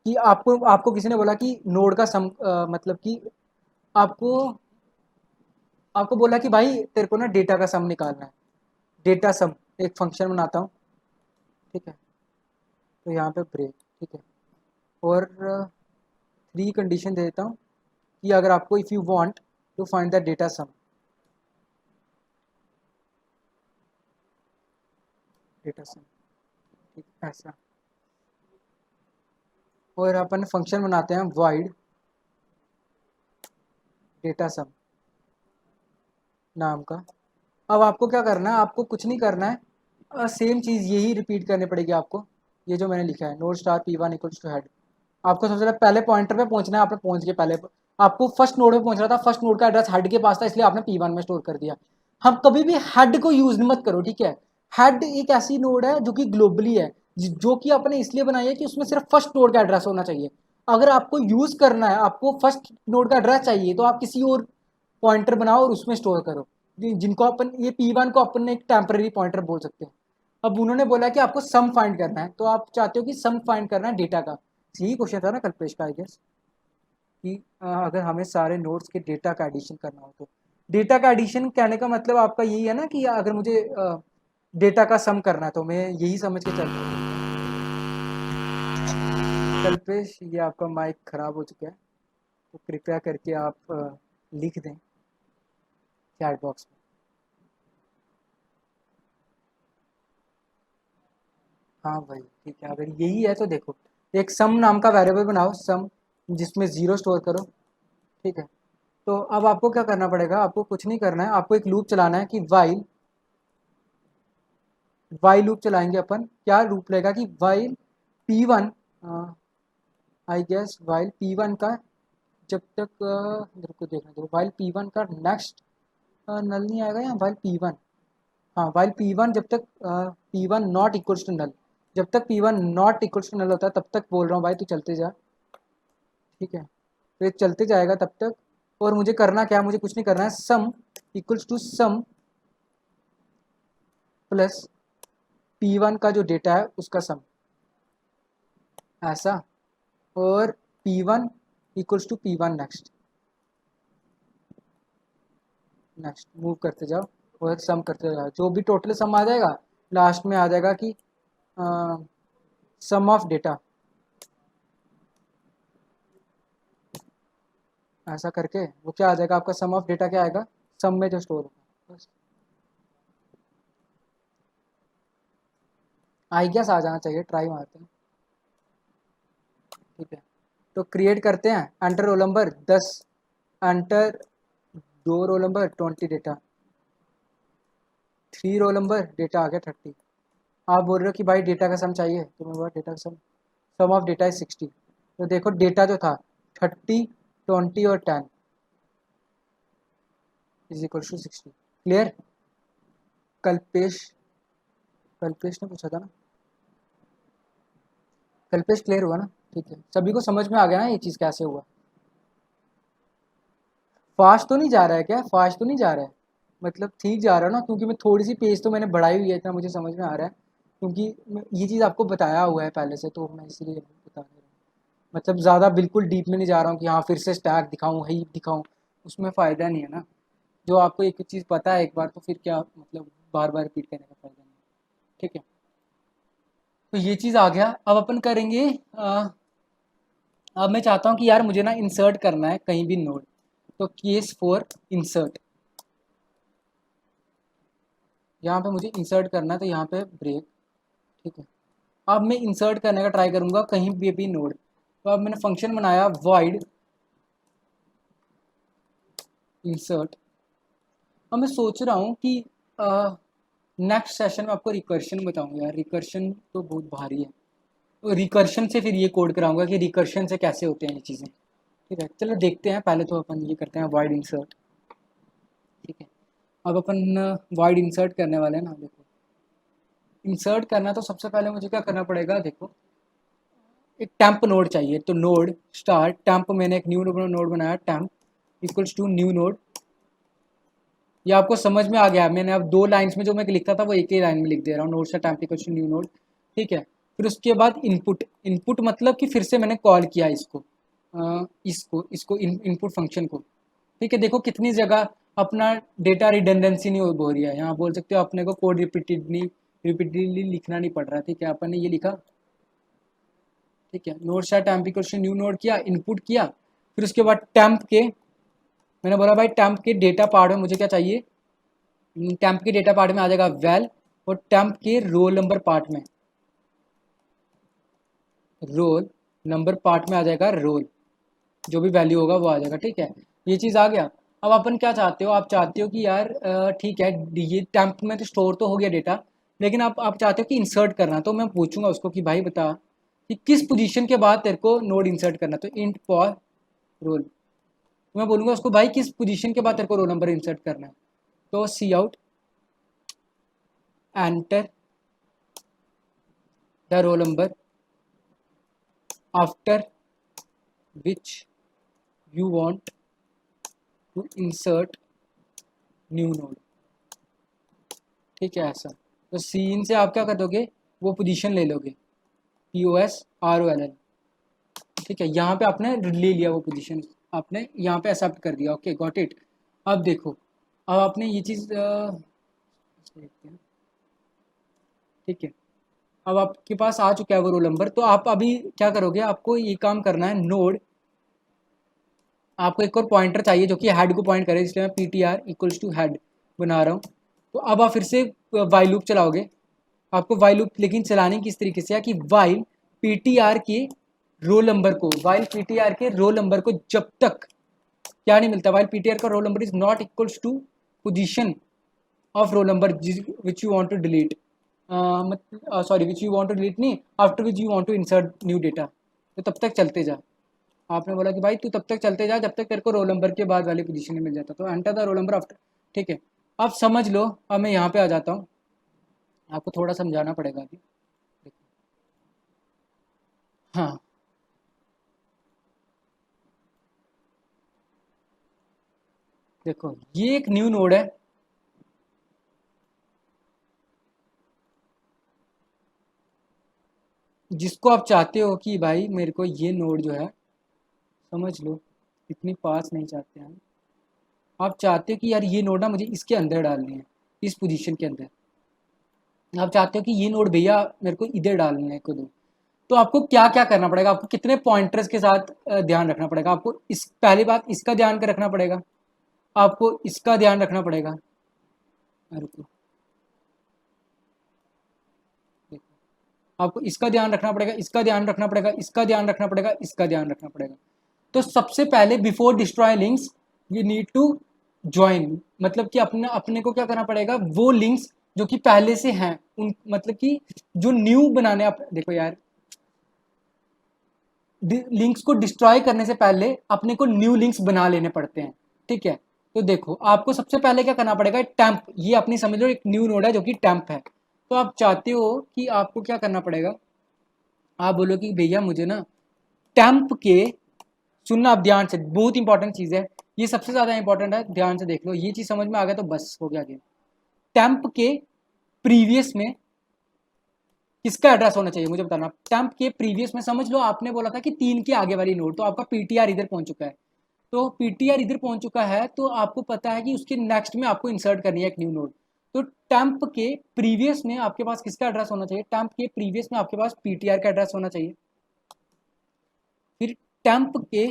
कि आपको आपको किसी ने बोला कि नोड का सम मतलब कि आपको आपको बोला कि भाई तेरे को ना डेटा का सम निकालना है। डेटा सम एक फंक्शन बनाता हूँ, ठीक है। तो यहाँ पे ब्रेक, ठीक है। और 3 कंडीशन दे देता हूँ कि अगर आपको if you want to find the data sum, data sum, ठीक ऐसा। और अपन फंक्शन बनाते हैं वाइड डेटा सम नाम का। अब आपको क्या करना है, आपको कुछ नहीं करना है, सेम चीज़ यही रिपीट करनी पड़ेगी आपको। ये जो मैंने लिखा है node star P1 equals to head, आपको सबसे पहले पॉइंटर पे पहुंचना है। आपने पहुंच गए, पहले आपको फर्स्ट नोड पे पहुंचना था, फर्स्ट नोड का एड्रेस हेड के पास था, इसलिए आपने P1 में स्टोर कर दिया। हम कभी भी हेड को यूज मत करो, ठीक है। हेड एक ऐसी नोड है जो कि ग्लोबली है, जो कि आपने इसलिए बनाई है कि उसमें सिर्फ फर्स्ट नोड का एड्रेस होना चाहिए। अगर आपको यूज करना है, आपको फर्स्ट नोड का एड्रेस चाहिए, तो आप किसी और पॉइंटर बनाओ और उसमें स्टोर करो, जिनको अपन ये P1 को अपन एक टेम्पररी पॉइंटर बोल सकते हैं। अब उन्होंने बोला कि आपको सम फाइंड करना है, तो आप चाहते हो कि सम फाइंड करना है डेटा का। यही क्वेश्चन था ना कल्पेश का, आई गेस, कि अगर हमें सारे नोड्स के डेटा का एडिशन करना हो तो। डेटा का एडिशन कहने का मतलब आपका यही है ना कि अगर मुझे डेटा का सम करना है तो मैं यही समझ के चल रहा हूँ। कल्पेश, ये आपका माइक खराब हो चुका है, तो कृपया करके आप लिख दें चैट बॉक्स में। हाँ भाई ठीक है, अगर यही है तो देखो, एक सम नाम का वेरिएबल बनाओ, सम, जिसमें ज़ीरो स्टोर करो, ठीक है। तो अब आपको क्या करना पड़ेगा, आपको कुछ नहीं करना है, आपको एक लूप चलाना है कि वाइल लूप चलाएंगे अपन। क्या लूप लेगा कि while P1, I guess while P1 का जब तक मेरे को देखना दो, वाइल P1 का नेक्स्ट नल नहीं आएगा, या वाइल P1, हाँ वाइल P1 जब तक P1 नॉट इक्वल्स टू नल, जब तक P1 नॉट इक्वल्स टू नल होता है तब तक बोल रहा हूँ भाई तू चलते जा, ठीक है। तो ये चलते जाएगा तब तक। और मुझे करना क्या, मुझे कुछ नहीं करना है, sum equals to sum plus P1 का जो डेटा है उसका सम, ऐसा। और P1 equals to P1 next, next move करते जाओ और सम करते जाओ, जो भी टोटल सम आ जाएगा लास्ट में आ जाएगा कि सम ऑफ डेटा, ऐसा करके वो क्या आ जाएगा आपका सम ऑफ डेटा, क्या आएगा सम में जो स्टोर होगा, बस। आई गेस आ जाना चाहिए, ट्राई मारते हैं, ठीक है। तो क्रिएट करते हैं, enter roll number 10, enter 2 roll number 20 data, 3 roll number data आ गया 30। आप बोल रहे हो कि भाई डेटा का सम चाहिए, तो मैं बोला डेटा का सम ऑफ डेटा इज 60। तो देखो डेटा जो था 30, 20 और 10 is equal to 60। Clear? Kalpesh, Kalpesh ने पूछा था ना, कल्पेश क्लियर हुआ ना? ठीक है, सभी को समझ में आ गया ना ये चीज़ कैसे हुआ? फास्ट तो नहीं जा रहा है क्या? फास्ट तो नहीं जा रहा है, मतलब ठीक जा रहा है ना? क्योंकि मैं थोड़ी सी पेज तो मैंने बढ़ाई हुई है, इतना मुझे समझ में आ रहा है, क्योंकि ये चीज़ आपको बताया हुआ है पहले से, तो मैं इसलिए बता रहा हूँ। मतलब ज़्यादा बिल्कुल डीप में नहीं जा रहा हूँ कि हाँ फिर से स्टैक दिखाऊँ, हीप दिखाऊँ, उसमें फ़ायदा नहीं है ना। जो आपको एक चीज़ पता है एक बार, तो फिर क्या मतलब बार बार रिपीट करने का फ़ायदा नहीं है, ठीक है। तो ये चीज़ आ गया। अब अपन करेंगे अब मैं चाहता हूँ कि यार मुझे ना इंसर्ट करना है कहीं भी नोड, तो केस फॉर इंसर्ट, यहाँ पे मुझे इंसर्ट करना है, तो यहाँ पे ब्रेक, ठीक है। अब मैं इंसर्ट करने का ट्राई करूँगा कहीं भी नोड। तो अब मैंने फंक्शन बनाया void इंसर्ट। अब मैं सोच रहा हूँ कि नेक्स्ट सेशन में आपको रिकर्शन बताऊँगा यार, रिकर्शन तो बहुत भारी है, तो रिकर्शन से फिर ये कोड कराऊंगा कि रिकर्शन से कैसे होते हैं ये चीज़ें, ठीक है। चलो देखते हैं, पहले तो अपन ये करते हैं void इंसर्ट, ठीक है। अब अपन void इंसर्ट करने वाले हैं ना। देखो इंसर्ट करना, तो सबसे पहले मुझे क्या करना पड़ेगा, देखो एक टेम्प नोड चाहिए, तो नोड स्टार टेम्प, मैंने एक न्यू नोड बनाया, temp equals to new node, ये आपको समझ में आ गया। मैंने अब 2 लाइन्स में जो मैं लिखता था वो एक ही लाइन में लिख दे रहा हूँ, node set application new node. ठीक है, फिर उसके बाद इनपुट। इनपुट मतलब कि फिर से मैंने कॉल किया इसको, इसको इनपुट फंक्शन को। ठीक है, देखो कितनी जगह अपना डेटा रिडंडेंसी नहीं हो रही है। यहाँ बोल सकते हो अपने को कोड रिपीटेडली लिखना नहीं पड़ रहा। ठीक है, अपन ने ये लिखा। ठीक है, node set application new node किया, इनपुट किया, फिर उसके बाद टेम्प के, मैंने बोला भाई टेम्प के डेटा पार्ट में मुझे क्या चाहिए, टेम्प के डेटा पार्ट में आ जाएगा वैल, और टेम्प के रोल नंबर पार्ट में, रोल नंबर पार्ट में आ जाएगा रोल, जो भी वैल्यू होगा वो आ जाएगा। ठीक है, ये चीज़ आ गया। अब अपन क्या चाहते हो, आप चाहते हो कि यार ठीक है ये टेम्प में तो स्टोर तो हो गया डेटा, लेकिन आप चाहते हो कि इंसर्ट करना। तो मैं पूछूंगा उसको कि भाई बता कि किस पोजीशन के बाद तेरे को नोड इंसर्ट करना। तो इंट फॉर रोल, मैं बोलूँगा उसको भाई किस पोजीशन के बाद तेरे को रोल नंबर इंसर्ट करना है। तो cout enter the roll number after which you want to insert new node। ठीक है, ऐसा। तो सीन से आप क्या कर दोगे, वो पोजीशन ले लोगे, POSROLL। ठीक है, यहाँ पे आपने ले लिया वो पोजीशन, आपने यहाँ पे एक्सेप्ट कर दिया। Okay, got it. अब देखो, अब आपने ये चीज़ ठीक है, अब आपके पास आ चुका है वो रोल नंबर। तो आप अभी क्या करोगे, आपको ये काम करना है, नोड आपको एक और पॉइंटर चाहिए जो कि हेड को पॉइंट करे, इसलिए मैं PTR इक्वल्स टू हेड बना रहा हूँ। तो अब आप फिर से वाइल लूप चलाओगे। आपको वाइल लूप लेकिन चलाने की इस तरीके से है कि वाइल PTR के रोल नंबर को, वाइल PTR के रोल नंबर को जब तक क्या नहीं मिलता, वाइल PTR का roll number is not equals to position of roll number which you want to delete, sorry which you want to delete नहीं, after which you want to insert new data. तो तब तक चलते जा। आपने बोला कि भाई तू तब तक चलते जा जब तक तेरे को रोल नंबर के बाद वाली पोजीशन में मिल जाता। तो enter the roll number after. ठीक है, अब समझ लो। अब मैं यहाँ पे आ जाता हूँ, आपको थोड़ा समझाना पड़ेगा अभी। हाँ, देखो ये एक न्यू नोड है, जिसको आप चाहते हो कि भाई मेरे को ये नोड जो है, समझ लो इतनी पास नहीं चाहते हैं। आप चाहते हो कि यार ये नोड ना मुझे इसके अंदर डालनी है, इस पोजीशन के अंदर। आप चाहते हो कि ये नोड भैया मेरे को इधर डालने को दो। तो आपको क्या क्या करना पड़ेगा, आपको कितने पॉइंटर्स के साथ ध्यान रखना पड़ेगा। आपको इस पहली बात इसका ध्यान रखना पड़ेगा, आपको इसका ध्यान रखना पड़ेगा। रुको, देखो आपको इसका ध्यान रखना पड़ेगा, इसका ध्यान रखना पड़ेगा, इसका ध्यान रखना पड़ेगा, इसका ध्यान रखना पड़ेगा। तो सबसे पहले before destroy links you need to join, मतलब कि अपने अपने को क्या करना पड़ेगा, वो लिंक्स जो कि पहले से हैं उन, मतलब कि जो न्यू बनाने देखो यार, लिंक्स को डिस्ट्रॉय करने से पहले अपने को न्यू लिंक्स बना लेने पड़ते हैं। ठीक है, तो देखो आपको सबसे पहले क्या करना पड़ेगा, टेम्प, ये अपनी समझ लो एक न्यू नोड है जो कि टेम्प है। तो आप चाहते हो कि आपको क्या करना पड़ेगा, आप बोलो कि भैया मुझे ना टेम्प के, सुनना आप ध्यान से, बहुत इंपॉर्टेंट चीज़ है ये, सबसे ज़्यादा इंपॉर्टेंट है, ध्यान से देख लो। ये चीज़ समझ में आ गया तो बस हो गया गेम। टेम्प के प्रीवियस में किसका एड्रेस होना चाहिए मुझे बताना। टेम्प के प्रीवियस में समझ लो आपने बोला था कि 3 के आगे वाली नोड, तो आपका PTR इधर पहुंच चुका है। तो PTR इधर पहुंच चुका है, तो आपको पता है कि उसके नेक्स्ट में आपको इंसर्ट करनी है एक न्यू नोड। तो टेम्प के प्रीवियस में आपके पास किसका एड्रेस होना चाहिए, टेम्प के प्रीवियस में आपके पास PTR का एड्रेस होना चाहिए। फिर टेम्प के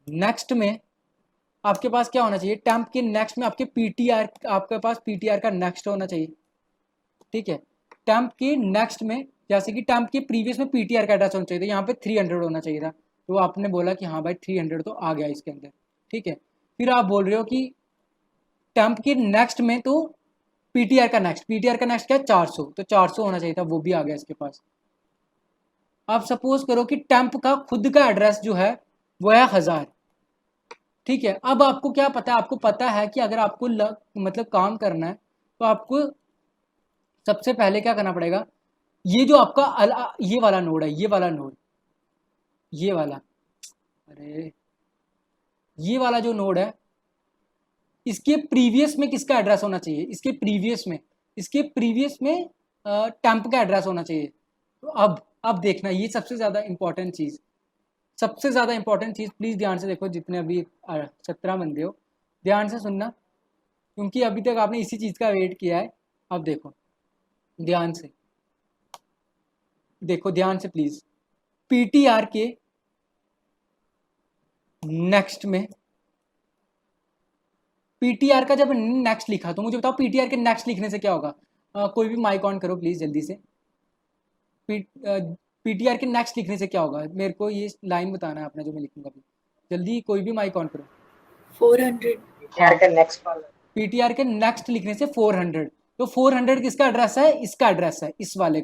नेक्स्ट में आपके पास क्या होना चाहिए, टेम्प के नेक्स्ट में आपके PTR, आपके पास PTR का नेक्स्ट होना चाहिए। ठीक है, टेम्प के नेक्स्ट में, जैसे कि टेम्प के प्रीवियस में PTR का एड्रेस होना चाहिए था, यहाँ पे 300 होना चाहिए था। तो आपने बोला कि हाँ भाई 300 तो आ गया इसके अंदर। ठीक है, फिर आप बोल रहे हो कि टेम्प के नेक्स्ट में तो PTR का नेक्स्ट क्या है, 400, तो 400 होना चाहिए था, वो भी आ गया इसके पास। आप सपोज करो कि टेम्प का खुद का एड्रेस जो है वो है 1000। ठीक है, अब आपको क्या पता है, आपको पता है कि अगर आपको मतलब काम करना है तो आपको सबसे पहले क्या करना पड़ेगा, ये जो आपका ये वाला नोड है, ये वाला नोड, ये वाला, अरे ये वाला जो नोड है इसके प्रीवियस में किसका एड्रेस होना चाहिए, इसके प्रीवियस में टेम्प का एड्रेस होना चाहिए। तो अब देखना, ये सबसे ज़्यादा इंपॉर्टेंट चीज़, प्लीज़ ध्यान से देखो, जितने अभी 17 बंदे हो ध्यान से सुनना, क्योंकि अभी तक आपने इसी चीज़ का वेट किया है। अब देखो ध्यान से, प्लीज़। पीटीआर के नेक्स्ट में, पीटीआर का जब नेक्स्ट लिखा तो मुझे बताओ पीटीआर के नेक्स्ट लिखने से क्या होगा। कोई भी माइक ऑन करो प्लीज़ जल्दी से। पीटीआर के नेक्स्ट लिखने से क्या होगा, मेरे को ये लाइन बताना है आपने जो मैं लिखूंगा अभी। जल्दी कोई भी माइक ऑन करो। 400। पीटीआर का नेक्स्ट वाला, पीटीआर के नेक्स्ट लिखने से 400, तो 400 किसका एड्रेस है, इसका एड्रेस है, इस वाले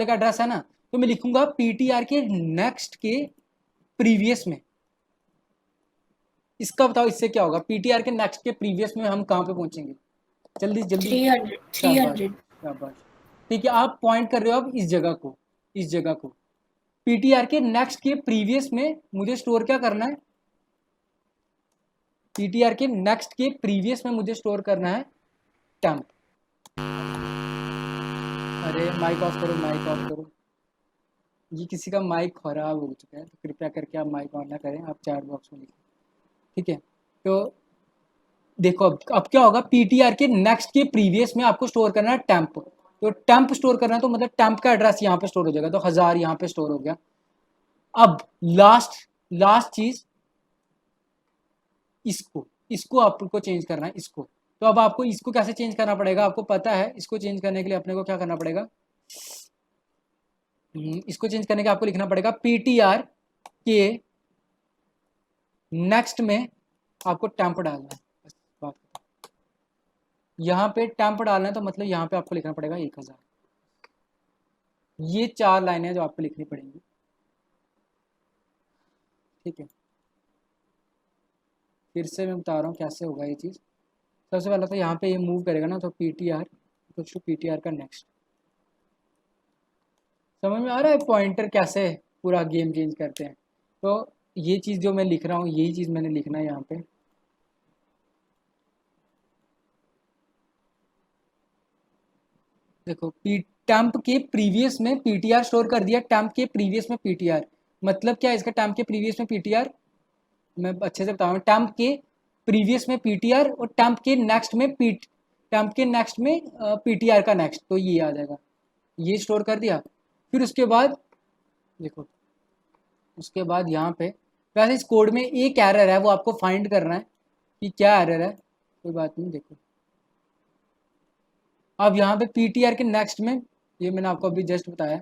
का एड्रेस है ना। तो मैं लिखूंगा पीटीआर के नेक्स्ट के प्रीवियस में, इसका बताओ इससे क्या होगा, पीटीआर के नेक्स्ट के प्रीवियस में हम कहाँ पे पहुंचेंगे, जल्दी 300। शाबाश। ठीक है, आप पॉइंट कर रहे हो अब इस जगह को, पीटीआर के नेक्स्ट के प्रीवियस में मुझे स्टोर क्या करना है, पीटीआर के नेक्स्ट के प्रीवियस में मुझे स्टोर करना है टेम्प। अरे माइक ऑफ करो, ये किसी का माइक खराब हो चुका है, तो कृपया करके आप माइक ऑन ना करें, आप चैट बॉक्स में लिखें, ठीक है। तो देखो अब क्या होगा, पीटीआर के नेक्स्ट के प्रीवियस में आपको स्टोर करना है टेम्प, तो टेम्प स्टोर करना है, तो मतलब टेम्प का एड्रेस यहाँ पे स्टोर हो जाएगा, तो 1000 यहाँ पे स्टोर हो गया। अब लास्ट चीज, इसको आपको चेंज करना है, इसको। तो अब आपको इसको कैसे चेंज करना पड़ेगा, आपको पता है, इसको चेंज करने के लिए अपने को क्या करना पड़ेगा, इसको चेंज करने के आपको लिखना पड़ेगा पीटीआर के नेक्स्ट में आपको टेम्प डालना है, बस बात। यहाँ पे टेम्प डालना है, तो मतलब यहाँ पे आपको लिखना पड़ेगा 1000। ये 4 लाइनें जो आपको लिखनी पड़ेंगी, ठीक है। फिर से मैं बता रहा हूँ कैसे होगा ये चीज़। सबसे पहले तो यहाँ पे ये मूव करेगा ना, तो पीटीआर तो पीटीआर का नेक्स्ट, समझ में आ रहा है पॉइंटर कैसे पूरा गेम चेंज करते हैं। तो ये चीज़ जो मैं लिख रहा हूँ, यही चीज़ मैंने लिखना है यहाँ पे। देखो टेम्प के प्रीवियस में पीटीआर स्टोर कर दिया, टेम्प के प्रीवियस में पीटीआर, मतलब क्या है इसका, टेम्प के प्रीवियस में पीटीआर, मैं अच्छे से बताऊँ, टेम्प के प्रीवियस में पीटीआर और टेम्प के नेक्स्ट में पीटीआर का नेक्स्ट, तो ये आ जाएगा, ये स्टोर कर दिया। फिर उसके बाद देखो, उसके बाद यहाँ पे वैसे इस कोड में एक एरर है, वो आपको फाइंड करना है कि क्या एरर है, कोई बात नहीं। देखो अब यहाँ पे पीटीआर के नेक्स्ट में, ये मैंने आपको अभी जस्ट बताया,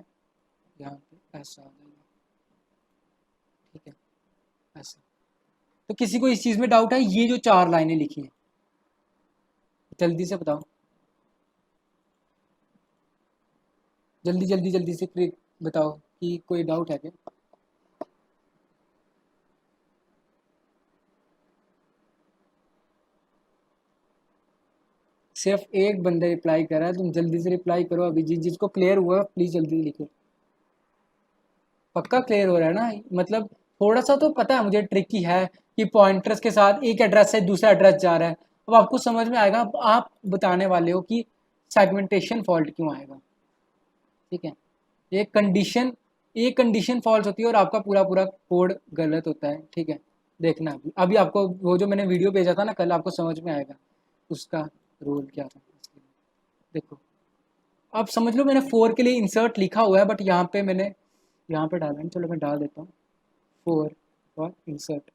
यहाँ पे ऐसा आ जाएगा, ठीक है, ऐसा। तो किसी को इस चीज़ में डाउट है, ये जो 4 लाइनें लिखी हैं, जल्दी से बताओ, जल्दी से बताओ कि कोई डाउट है क्या। सिर्फ एक बंदा रिप्लाई कर रहा है, तुम जल्दी से रिप्लाई करो अभी, जिसको क्लियर हुआ प्लीज़ जल्दी लिखो। पक्का क्लियर हो रहा है ना, मतलब थोड़ा सा तो पता है मुझे ट्रिकी है कि पॉइंटर्स के साथ एक एड्रेस से दूसरा एड्रेस जा रहा है, अब आपको समझ में आएगा, अब आप बताने वाले हो कि सेगमेंटेशन फॉल्ट क्यों आएगा, ठीक है। एक कंडीशन फॉल्ट होती है और आपका पूरा कोड गलत होता है, ठीक है। देखना अभी आपको वो जो मैंने वीडियो भेजा था ना कल, आपको समझ में आएगा उसका रोल क्या था। देखो अब समझ लो, मैंने 4 के लिए इंसर्ट लिखा हुआ है, बट यहाँ पे मैंने यहाँ पे डाला है, चलो मैं डाल देता हूँ 4 और इंसर्ट।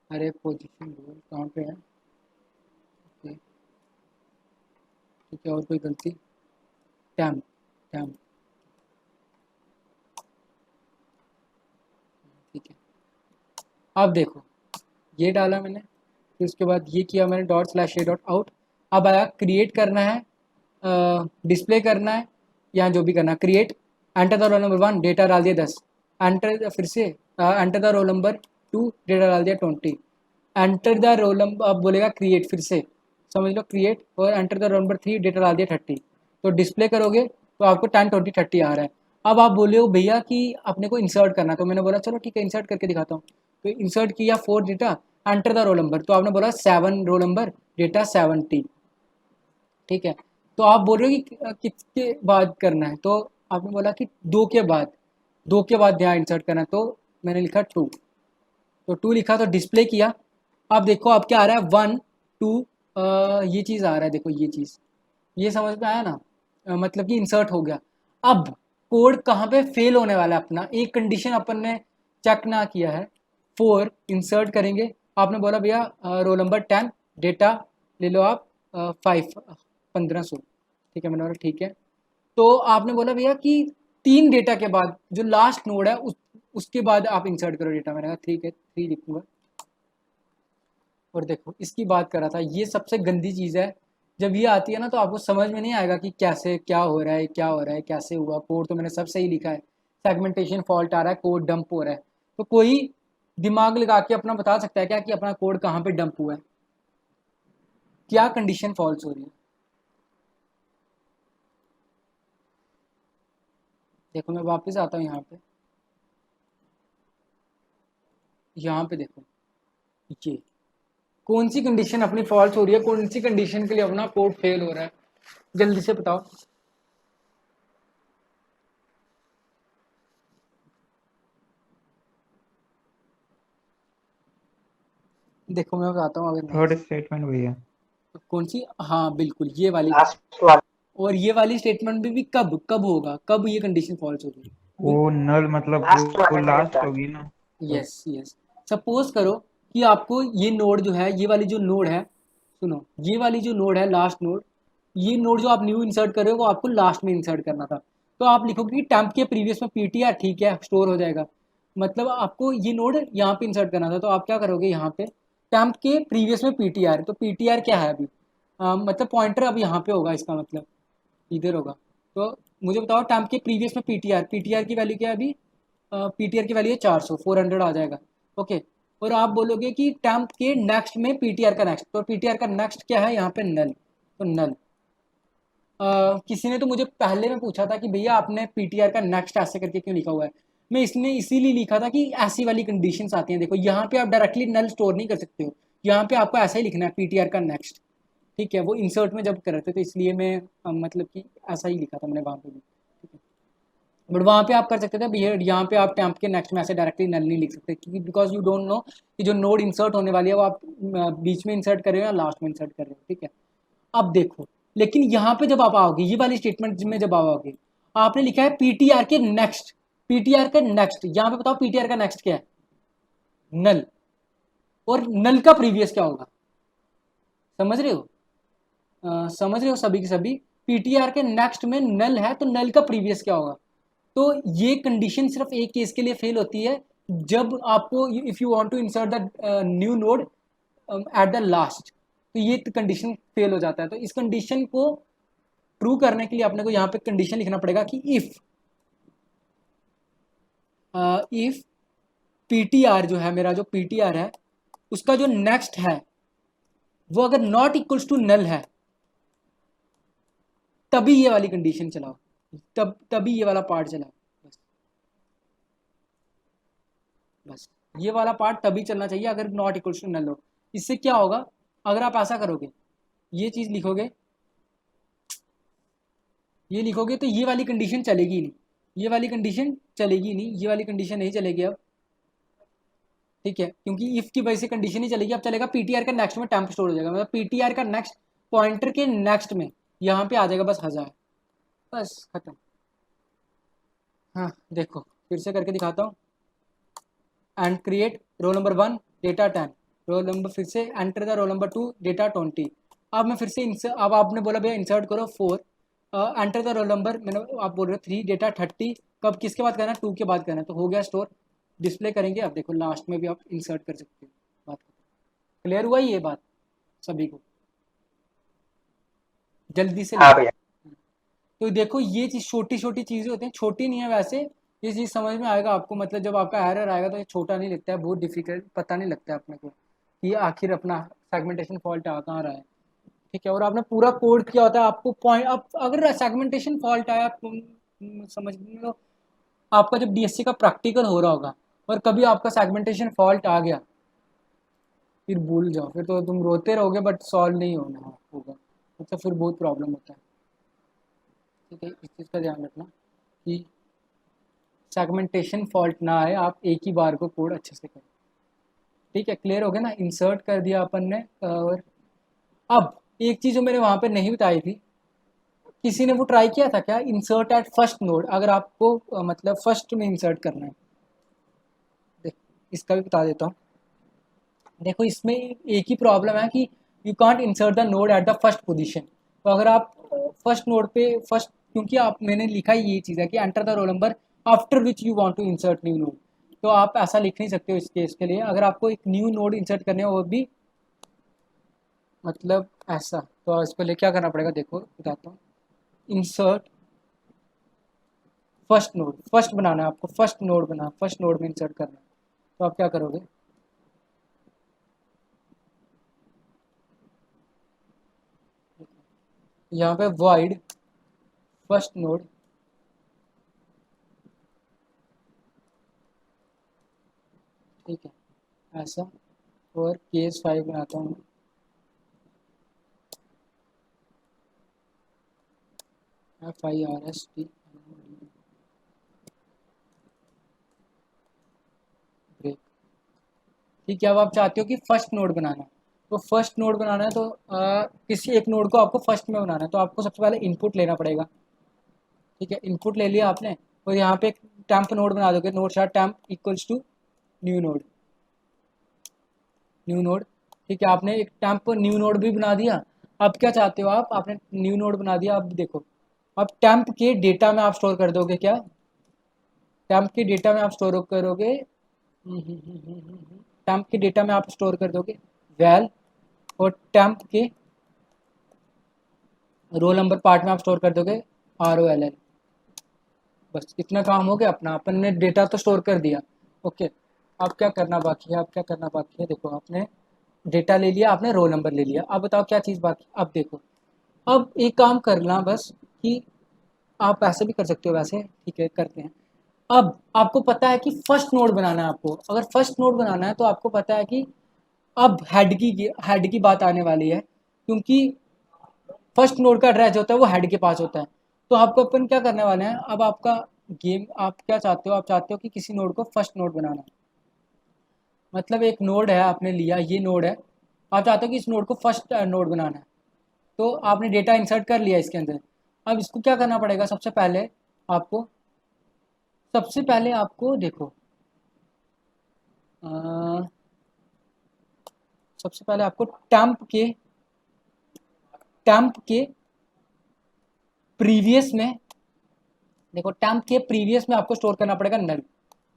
अरे पोजीशन रोल कहाँ पे है, ओके ठीक है, और कोई गलती, टैम, ठीक है। अब देखो ये डाला मैंने, फिर उसके बाद ये किया मैंने ./a.out। अब आया क्रिएट करना है, डिस्प्ले करना है, या जो भी करना है, create, enter the roll number 1, data डाल दिया 10, एंटर, फिर से enter the roll number 2, data डाल दिया 20, एंटर द रोल नंबर, अब बोलेगा क्रिएट, फिर से समझ लो क्रिएट, और enter the roll number 3, data डाल दिया 30। तो डिस्प्ले करोगे तो आपको 10 20 30 आ रहा है। अब आप बोले हो भैया कि अपने को इंसर्ट करना है, तो मैंने बोला चलो ठीक है इंसर्ट करके दिखाता हूँ। तो इंसर्ट किया 4 data, enter the roll number, तो आपने बोला 7 रोल नंबर डेटा 70, ठीक है। तो आप बोल रहे हो कि किसके बाद करना है, तो आपने बोला कि 2 के बाद, 2 के बाद यहाँ इंसर्ट करना है, तो मैंने लिखा 2, तो 2 लिखा तो डिस्प्ले किया। अब देखो अब क्या आ रहा है 1 2, ये चीज़ आ रहा है, देखो ये चीज़, ये समझ में आया ना, मतलब कि इंसर्ट हो गया। अब कोड कहाँ पे फेल होने वाला है अपना, एक कंडीशन अपन ने चेक ना किया है। 4 इंसर्ट करेंगे, आपने बोला भैया रोल नंबर 10 डेटा ले लो आप 1500, ठीक है, मैंने बोला ठीक है। तो आपने बोला भैया कि 3 डेटा के बाद जो लास्ट नोड है उसके बाद आप इंसर्ट करो डेटा, मैंने कहा ठीक है 3 लिखूंगा। और देखो इसकी बात कर रहा था, ये सबसे गंदी चीज़ है, जब ये आती है ना तो आपको समझ में नहीं आएगा कि कैसे क्या हो रहा है, क्या हो रहा है, कैसे हुआ। कोड तो मैंने सब सही लिखा है, सेगमेंटेशन फॉल्ट आ रहा है, कोड डंप हो रहा है। तो कोई दिमाग लगा के अपना बता सकता है क्या कि अपना कोड कहाँ पे डंप हुआ है, क्या कंडीशन फॉल्स हो रही है। देखो मैं वापस आता हूँ यहाँ पे देखो ये कौन सी कंडीशन अपनी फॉल्स हो रही है, कौन सी कंडीशन के लिए अपना कोड फेल हो रहा है, जल्दी से बताओ। देखो मैं बताता हूँ, अगर नहीं थर्ड स्टेटमेंट भैया। तो कौन सी, हाँ बिल्कुल ये वाली। लास्ट वाला। और ये वाली स्टेटमेंट भी कब कब होगा, कब ये कंडीशन फॉल्स होगी। वो नल मतलब लास्ट वो वाला में लास्ट होता होगी ना। यस यस, सपोज करो कि आपको ये नोड जो है, ये वाली जो नोड है, सुनो, ये वाली जो नोड है लास्ट नोड, ये नोड जो आप न्यू इंसर्ट कर रहे हो वो आपको लास्ट में इंसर्ट करना था। तो आप लिखोगे कि टेम्प के प्रीवियस में पीटीआर, ठीक है स्टोर हो जाएगा। मतलब आपको ये नोड यहाँ पे इंसर्ट करना था, तो आप क्या करोगे, यहाँ पे टेम्प के प्रीवियस में पीटीआर, तो पीटीआर क्या है अभी, मतलब पॉइंटर अब यहाँ पे होगा, इसका मतलब इधर होगा। तो मुझे बताओ टेम्प के प्रीवियस में पीटीआर, पीटीआर की वैल्यू क्या है अभी, पीटीआर की वैल्यू है 400, 400 आ जाएगा। ओके, और आप बोलोगे कि टेम्प के नेक्स्ट में पीटीआर का नेक्स्ट, तो पीटीआर का नेक्स्ट क्या है यहाँ पे, नल, तो नल। किसी ने तो मुझे पहले में पूछा था कि भैया आपने पीटीआर का नेक्स्ट ऐसे करके क्यों लिखा हुआ है। मैं इसने इसीलिए लिखा था कि ऐसी वाली कंडीशंस आती हैं, देखो यहाँ पे आप डायरेक्टली नल स्टोर नहीं कर सकते हो, यहाँ पे आपको ऐसा ही लिखना है पीटीआर का नेक्स्ट, ठीक है। वो इंसर्ट में जब कर रहे थे तो इसलिए मैं मतलब कि ऐसा ही लिखा था मैंने वहाँ पे भी, ठीक है। बट वहाँ पे आप कर सकते थे भैया, यहाँ पे आप टेम्प के नेक्स्ट में ऐसे डायरेक्टली नल नहीं लिख सकते, क्योंकि बिकॉज यू डोंट नो कि जो नोड इंसर्ट होने वाली है वो आप बीच में इंसर्ट कर रहे हो या लास्ट में इंसर्ट कर रहे हो, ठीक है। अब देखो, लेकिन यहाँ पे जब आप आओगे, ये वाली स्टेटमेंट में जब आओगे, आपने लिखा है पीटीआर के नेक्स्ट, पीटीआर का नेक्स्ट, यहाँ पे बताओ पीटीआर का नेक्स्ट क्या है, नल, और नल का प्रीवियस क्या होगा, समझ रहे हो, समझ रहे हो सभी की सभी। पीटीआर के नेक्स्ट में नल है, तो नल का प्रीवियस क्या होगा। तो ये कंडीशन सिर्फ एक केस के लिए फेल होती है, जब आपको if you want to insert the new node at the last, तो ये कंडीशन फेल हो जाता है। तो इस कंडीशन को ट्रू करने के लिए अपने को यहाँ पे कंडीशन लिखना पड़ेगा कि इफ पीटीआर जो है, मेरा जो पीटीआर है उसका जो नेक्स्ट है वो अगर नॉट इक्वल्स टू नल है, तभी ये वाली कंडीशन चलाओ, तभी ये वाला पार्ट चलाओ, बस बस ये वाला पार्ट तभी चलना चाहिए अगर नॉट इक्वल्स टू नल हो। इससे क्या होगा, अगर आप ऐसा करोगे, ये चीज़ लिखोगे, ये लिखोगे, तो ये वाली कंडीशन चलेगी नहीं, ये वाली कंडीशन चलेगी नहीं, ये वाली कंडीशन नहीं चलेगी अब, ठीक है, क्योंकि इफ की वजह से कंडीशन ही चलेगी। अब चलेगा पीटीआर का नेक्स्ट में टेम्प स्टोर हो जाएगा, मतलब पीटीआर का नेक्स्ट पॉइंटर के नेक्स्ट में यहाँ पे आ जाएगा बस 1000, बस खत्म। हाँ देखो फिर से करके दिखाता हूँ, and create roll number 1 data 10, roll number, फिर से enter the roll number 2 data 20। अब मैं फिर से अब आपने बोला भैया इंसर्ट करो 4, एंटर द रोल नंबर, मैंने आप बोल रहे हो 3 डेटा 30, कब किसके बाद करना है, 2 के बाद करना है, तो हो गया स्टोर। डिस्प्ले करेंगे, अब देखो लास्ट में भी आप इंसर्ट कर सकते हो। बात क्लियर हुआ ये बात सभी को, जल्दी से हाँ भैया। तो देखो ये चीज़ छोटी छोटी चीज़ें होती हैं, छोटी नहीं है वैसे, ये चीज़ समझ में आएगा आपको, मतलब जब आपका एरर आएगा तो ये छोटा नहीं लगता है, बहुत डिफिकल्ट, पता नहीं लगता है अपने को कि आखिर अपना सेगमेंटेशन फॉल्ट आ कहाँ रहा है, ठीक है, और आपने पूरा कोड किया होता है, आपको पॉइंट, अब अगर सेगमेंटेशन फॉल्ट आया, आप समझ लो आपका जब डीएससी का प्रैक्टिकल हो रहा होगा और कभी आपका सेगमेंटेशन फॉल्ट आ गया, फिर भूल जाओ, फिर तो तुम रोते रहोगे बट सॉल्व नहीं होगा, मतलब फिर बहुत प्रॉब्लम होता है। ठीक है, इस चीज़ का ध्यान रखना कि सेगमेंटेशन फॉल्ट ना आए, आप एक ही बार को कोड अच्छे से करें। ठीक है, क्लियर हो गया ना, इंसर्ट कर दिया अपन ने। और अब एक चीज़ जो मैंने वहाँ पे नहीं बताई थी, किसी ने वो ट्राई किया था क्या, इंसर्ट एट फर्स्ट नोड, अगर आपको मतलब फर्स्ट में इंसर्ट करना है। देख, इसका भी बता देता हूँ। देखो इसमें एक ही प्रॉब्लम है कि you can't insert the node at the first position. तो अगर आप फर्स्ट नोड पे फर्स्ट, क्योंकि आप मैंने लिखा ही ये चीज़ है कि enter the roll number after which you want to insert new node, तो आप ऐसा लिख नहीं सकते हो इस केस के लिए। अगर आपको एक न्यू नोड इंसर्ट करने हो वो भी मतलब ऐसा, तो इसको लिए क्या करना पड़ेगा, देखो बताता हूँ। इंसर्ट फर्स्ट नोड, फर्स्ट बनाना है आपको, फर्स्ट नोड बना, फर्स्ट नोड में इंसर्ट करना है, तो आप क्या करोगे, यहाँ पे void फर्स्ट नोड, ठीक है ऐसा, और केस 5 बनाता हूँ, FIRST ब्रेक। ठीक है, अब आप चाहते हो कि फर्स्ट नोड बनाना है, तो फर्स्ट नोड बनाना है तो किसी एक नोड को आपको फर्स्ट में बनाना है, तो आपको सबसे पहले इनपुट लेना पड़ेगा। ठीक है, इनपुट ले लिया आपने, और यहाँ पे एक टैंप नोड बना दोगे, नोड शार्ट temp equals to new node, new node. ठीक है, आपने एक टैंप न्यू नोड भी बना दिया। अब क्या चाहते हो आप, आपने न्यू नोड बना दिया, अब देखो अब टैंप के डेटा में आप स्टोर कर दोगे क्या, टैंप के डेटा में आप स्टोर करोगे, टैंप के डेटा में आप स्टोर कर दोगे वैल, और टैंप के रोल नंबर पार्ट में आप स्टोर कर दोगे ROLL। बस इतना काम हो गया अपना, अपन ने डेटा तो स्टोर कर दिया। ओके, अब क्या करना बाकी है, अब क्या करना बाकी है, देखो आपने डेटा ले लिया, आपने रोल नंबर ले लिया, अब बताओ क्या चीज़ बाकी। अब देखो, अब एक काम करना बस कि आप ऐसे भी कर सकते हो, वैसे ठीक है करते हैं। अब आपको पता है कि फर्स्ट नोड बनाना है आपको, अगर फर्स्ट नोड बनाना है तो आपको पता है कि अब हेड की बात आने वाली है, क्योंकि फर्स्ट नोड का एड्रेस जो होता है वो हेड के पास होता है। तो आपको अपन क्या करने वाले हैं, अब आपका गेम, आप क्या चाहते हो, आप चाहते हो कि किसी नोड को फर्स्ट नोड बनाना है, मतलब एक नोड है आपने लिया, ये नोड है, आप चाहते हो कि इस नोड को फर्स्ट नोड बनाना है, तो आपने डेटा इंसर्ट कर लिया इसके अंदर। अब इसको क्या करना पड़ेगा, आपको सबसे पहले आपको देखो अ, सबसे पहले आपको टैंप के प्रीवियस में, देखो टैंप के प्रीवियस में आपको स्टोर करना पड़ेगा नल।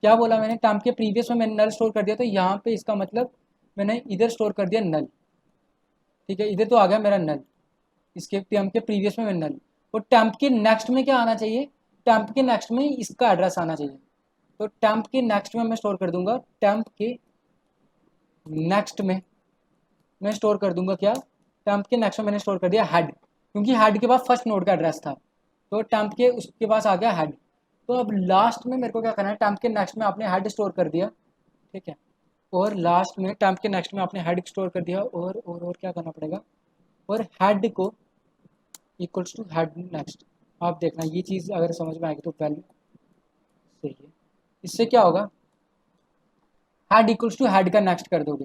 क्या बोला मैंने, टैंप के प्रीवियस में मैंने नल स्टोर कर दिया, तो यहाँ पे इसका मतलब मैंने इधर स्टोर कर दिया नल। ठीक है, इधर तो आ गया मेरा नल, इसके टैंप के प्रीवियस में मैंने नल, और टैंप के नेक्स्ट में क्या आना चाहिए, टैंप के नेक्स्ट में इसका एड्रेस आना चाहिए। तो टैंप के नेक्स्ट में मैं स्टोर कर दूंगा, टैंप के नेक्स्ट में मैं स्टोर कर दूंगा क्या, टैंप के नेक्स्ट में मैंने स्टोर कर दिया हेड, क्योंकि हेड के बाद फर्स्ट नोड का एड्रेस था, तो टैंप के उसके पास आ गया हेड। तो अब लास्ट में मेरे को क्या करना है, टैंप के नेक्स्ट में आपने हेड स्टोर कर दिया, ठीक है, और लास्ट में टैंप के नेक्स्ट में आपने हेड स्टोर कर दिया, और क्या करना पड़ेगा, और हेड को इक्वल्स टू हेड नेक्स्ट। आप देखना ये चीज़ अगर समझ में आएगी तो पहले सही है। इससे क्या होगा, हेड इक्वल्स टू हेड का नेक्स्ट कर दोगे,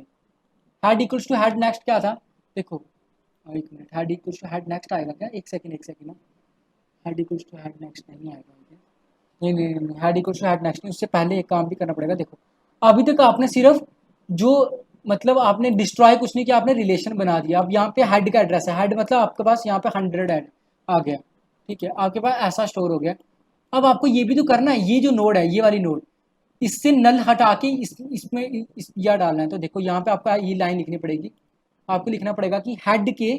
head equals to head next क्या था, देखो एक minute, head equals to head next आएगा क्या, एक सेकंड ना, head equals to head next नहीं आएगा मुझे, नहीं, head equals to head next नहीं, उससे पहले एक काम भी करना पड़ेगा। देखो अभी तक आपने सिर्फ जो मतलब आपने डिस्ट्रॉय कुछ नहीं किया, आपने रिलेशन बना दिया। अब यहाँ पे हेड का एड्रेस है, हेड मतलब आपके पास यहाँ पे 100 हेड आ गया, ठीक है, आपके पास ऐसा स्टोर हो गया। अब आपको ये भी तो करना है, ये जो नोड है, ये वाली नोड, इससे नल हटा के इसमें यह डालना है। तो देखो यहाँ पे आपको ये लाइन लिखनी पड़ेगी, आपको लिखना पड़ेगा कि हेड के,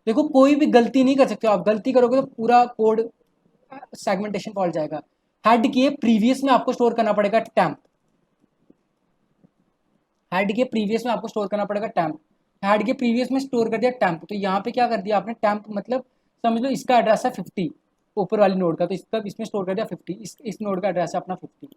देखो कोई भी गलती नहीं कर सकते हो, आप गलती करोगे तो पूरा कोड सेगमेंटेशन फॉल्ट जाएगा। हेड के प्रीवियस में आपको स्टोर करना पड़ेगा टैंप, हेड के प्रीवियस में आपको स्टोर करना पड़ेगा टैंप, हेड के प्रीवियस में स्टोर कर दिया टेम्प, तो यहाँ पे क्या कर दिया आपने, टेम्प मतलब समझ लो इसका एड्रेस है 50 ऊपर वाली नोड का, तो इसका इसमें स्टोर कर दिया 50, इस नोड का एड्रेस है अपना 50,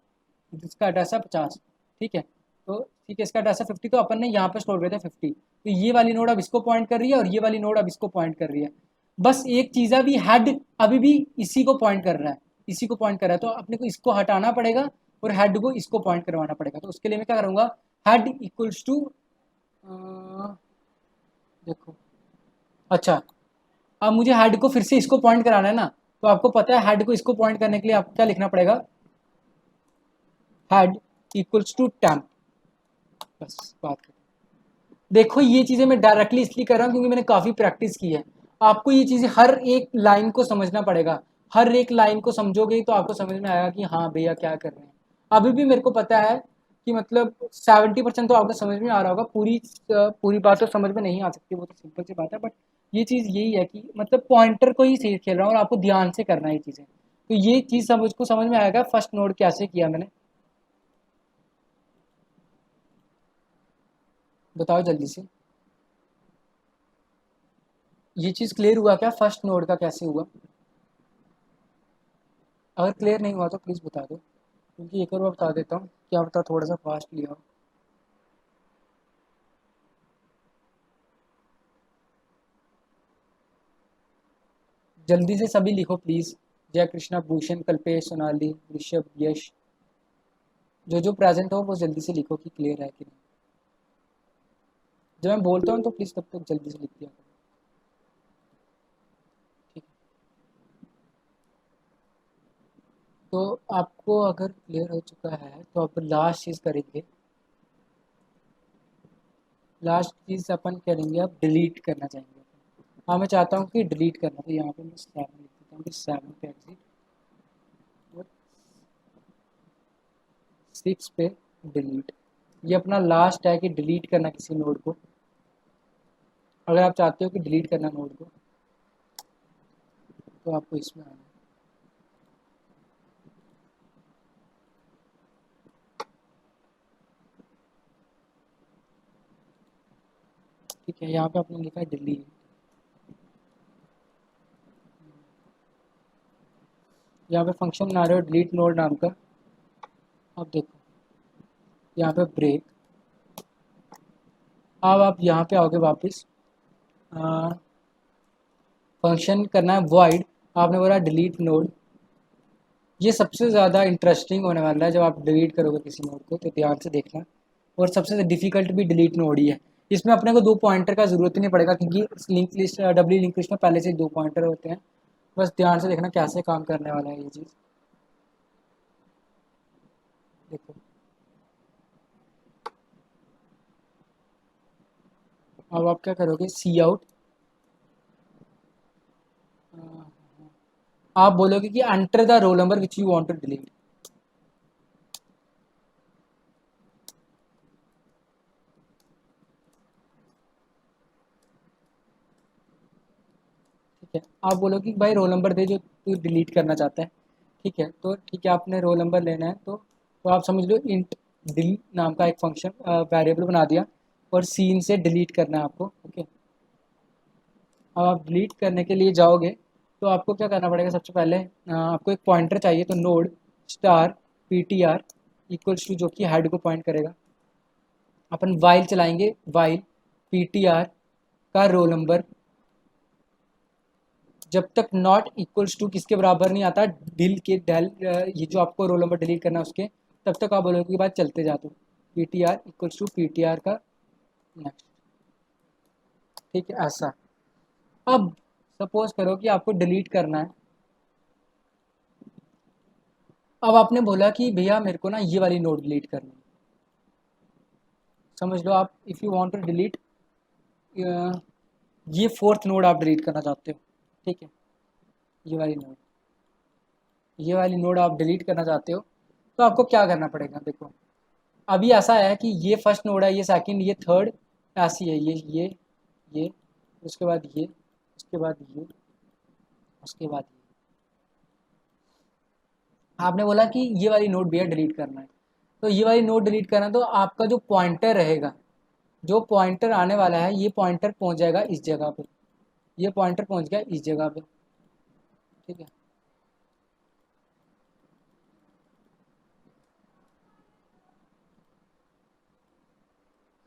इसका एड्रेस है 50, ठीक है। तो ठीक है, इसका एड्रेस है 50, तो अपन ने यहाँ पे स्टोर कर दिया 50, तो ये वाली नोड अब इसको पॉइंट कर रही है और ये वाली नोड अब इसको पॉइंट कर रही है। बस एक चीज़ है, अभी हेड अभी भी इसी को पॉइंट कर रहा है, इसी को पॉइंट कर रहा है, तो अपने को इसको हटाना पड़ेगा और हेड को इसको पॉइंट करवाना पड़ेगा। तो उसके लिए मैं क्या करूँगा, हेड इक्वल्स टू, देखो, अच्छा, अब मुझे हेड को फिर से इसको पॉइंट कराना है ना, तो आपको पता है हेड को इसको पॉइंट करने के लिए आपको क्या लिखना पड़ेगा, हेड इक्वल्स टू टेम्प, बस बात कर। देखो ये चीज़ें मैं डायरेक्टली इसलिए कर रहा हूँ क्योंकि मैंने काफ़ी प्रैक्टिस की है। आपको ये चीज़ें हर एक लाइन को समझना पड़ेगा, हर एक लाइन को समझोगे तो आपको समझ में आएगा कि हाँ भैया क्या कर रहे हैं। अभी भी मेरे को पता है कि मतलब 70% तो आपको समझ में आ रहा होगा, पूरी बात तो समझ में नहीं आ सकती, वो तो सिंपल सी बात है, बट ये चीज़ यही है कि मतलब पॉइंटर को ही सही खेल रहा हूँ और आपको ध्यान से करना है ये चीज़ें, तो ये चीज़ समझ में आएगा फर्स्ट नोड कैसे किया मैंने, बताओ जल्दी से। ये चीज़ क्लियर हुआ क्या, फर्स्ट नोड का कैसे हुआ? अगर क्लियर नहीं हुआ तो प्लीज़ बता दो, क्योंकि एक और बार बता देता हूँ, क्या पता थोड़ा सा फास्ट लिया हो। जल्दी से सभी लिखो प्लीज़, जय कृष्णा, भूषण, कल्पेश, सोनाली, ऋषभ, यश, जो प्रेजेंट हो वो जल्दी से लिखो कि क्लियर है कि नहीं। जब मैं बोलता हूँ तो प्लीज़ तब तक जल्दी से लिख दिया करो, ठीक है। तो आपको अगर क्लियर हो चुका है तो अब लास्ट चीज़ करेंगे, लास्ट चीज़ अपन करेंगे, अब डिलीट करना चाहेंगे। हाँ मैं चाहता हूँ कि डिलीट करना, तो यहाँ पे मैं 7 लिख देता हूँ कि 7 पे एग्जिट और 6 पे डिलीट। ये अपना लास्ट है कि डिलीट करना किसी नोड को। अगर आप चाहते हो कि डिलीट करना नोड को तो आपको इसमें आना है। ठीक है, यहाँ पे आपने लिखा है डिलीट, यहाँ पे फंक्शन बना रहे हो डिलीट नोड नाम का। अब देखो यहाँ पे ब्रेक, अब आप यहाँ पे आओगे वापस, फंक्शन करना है वॉइड, आपने बोला डिलीट नोड। ये सबसे ज़्यादा इंटरेस्टिंग होने वाला है जब आप डिलीट करोगे किसी नोड को, तो ध्यान से देखना। और सबसे डिफ़िकल्ट भी डिलीट नोड ही है। इसमें अपने को 2 पॉइंटर का ज़रूरत ही नहीं पड़ेगा क्योंकि link list W link list में पहले से 2 पॉइंटर होते हैं। बस ध्यान से देखना कैसे काम करने वाला है ये चीज़, देखो। अब आप क्या करोगे, सी आउट, आप बोलोगे कि enter the roll number which you want to delete. ठीक है, आप बोलो कि भाई रोल नंबर दे जो तू डिलीट करना चाहता है। ठीक है, तो ठीक है आपने रोल नंबर लेना है, तो आप समझ लो इंट डिलीट नाम का एक फंक्शन वेरिएबल बना दिया और सीन से डिलीट करना है आपको। ओके, अब आप डिलीट करने के लिए जाओगे तो आपको क्या करना पड़ेगा, सबसे पहले आपको एक पॉइंटर चाहिए, तो node star ptr equals to, जो कि हेड को पॉइंट करेगा। अपन वाइल चलाएंगे, वाइल ptr का रोल नंबर जब तक नॉट इक्वल्स टू किसके बराबर नहीं आता, डिल के डेल, ये जो आपको रोल नंबर डिलीट करना है उसके, तब तक आप बोलोगे कि बात चलते जा दो, ptr इक्वल्स टू ptr का नेक्स्ट। ठीक है, ऐसा। अब सपोज करो कि आपको डिलीट करना है, अब आपने बोला कि भैया मेरे को ना ये वाली नोड डिलीट करनी है। समझ लो आप if you want to delete, ये 4th नोड आप डिलीट करना चाहते हो। ठीक है, ये वाली नोड, ये वाली नोड आप डिलीट करना चाहते हो, तो आपको क्या करना पड़ेगा, देखो। अभी ऐसा है कि ये फर्स्ट नोड है, ये सेकंड, ये थर्ड, ऐसी है, ये उसके बाद ये, उसके बाद ये, उसके बाद ये। आपने बोला कि ये वाली नोड भैया डिलीट करना है, तो ये वाली नोड डिलीट करना है, तो आपका जो पॉइंटर रहेगा, जो पॉइंटर आने वाला है ये पॉइंटर पहुंच जाएगा इस जगह पे, ये पॉइंटर पहुंच गया इस जगह पे, ठीक है।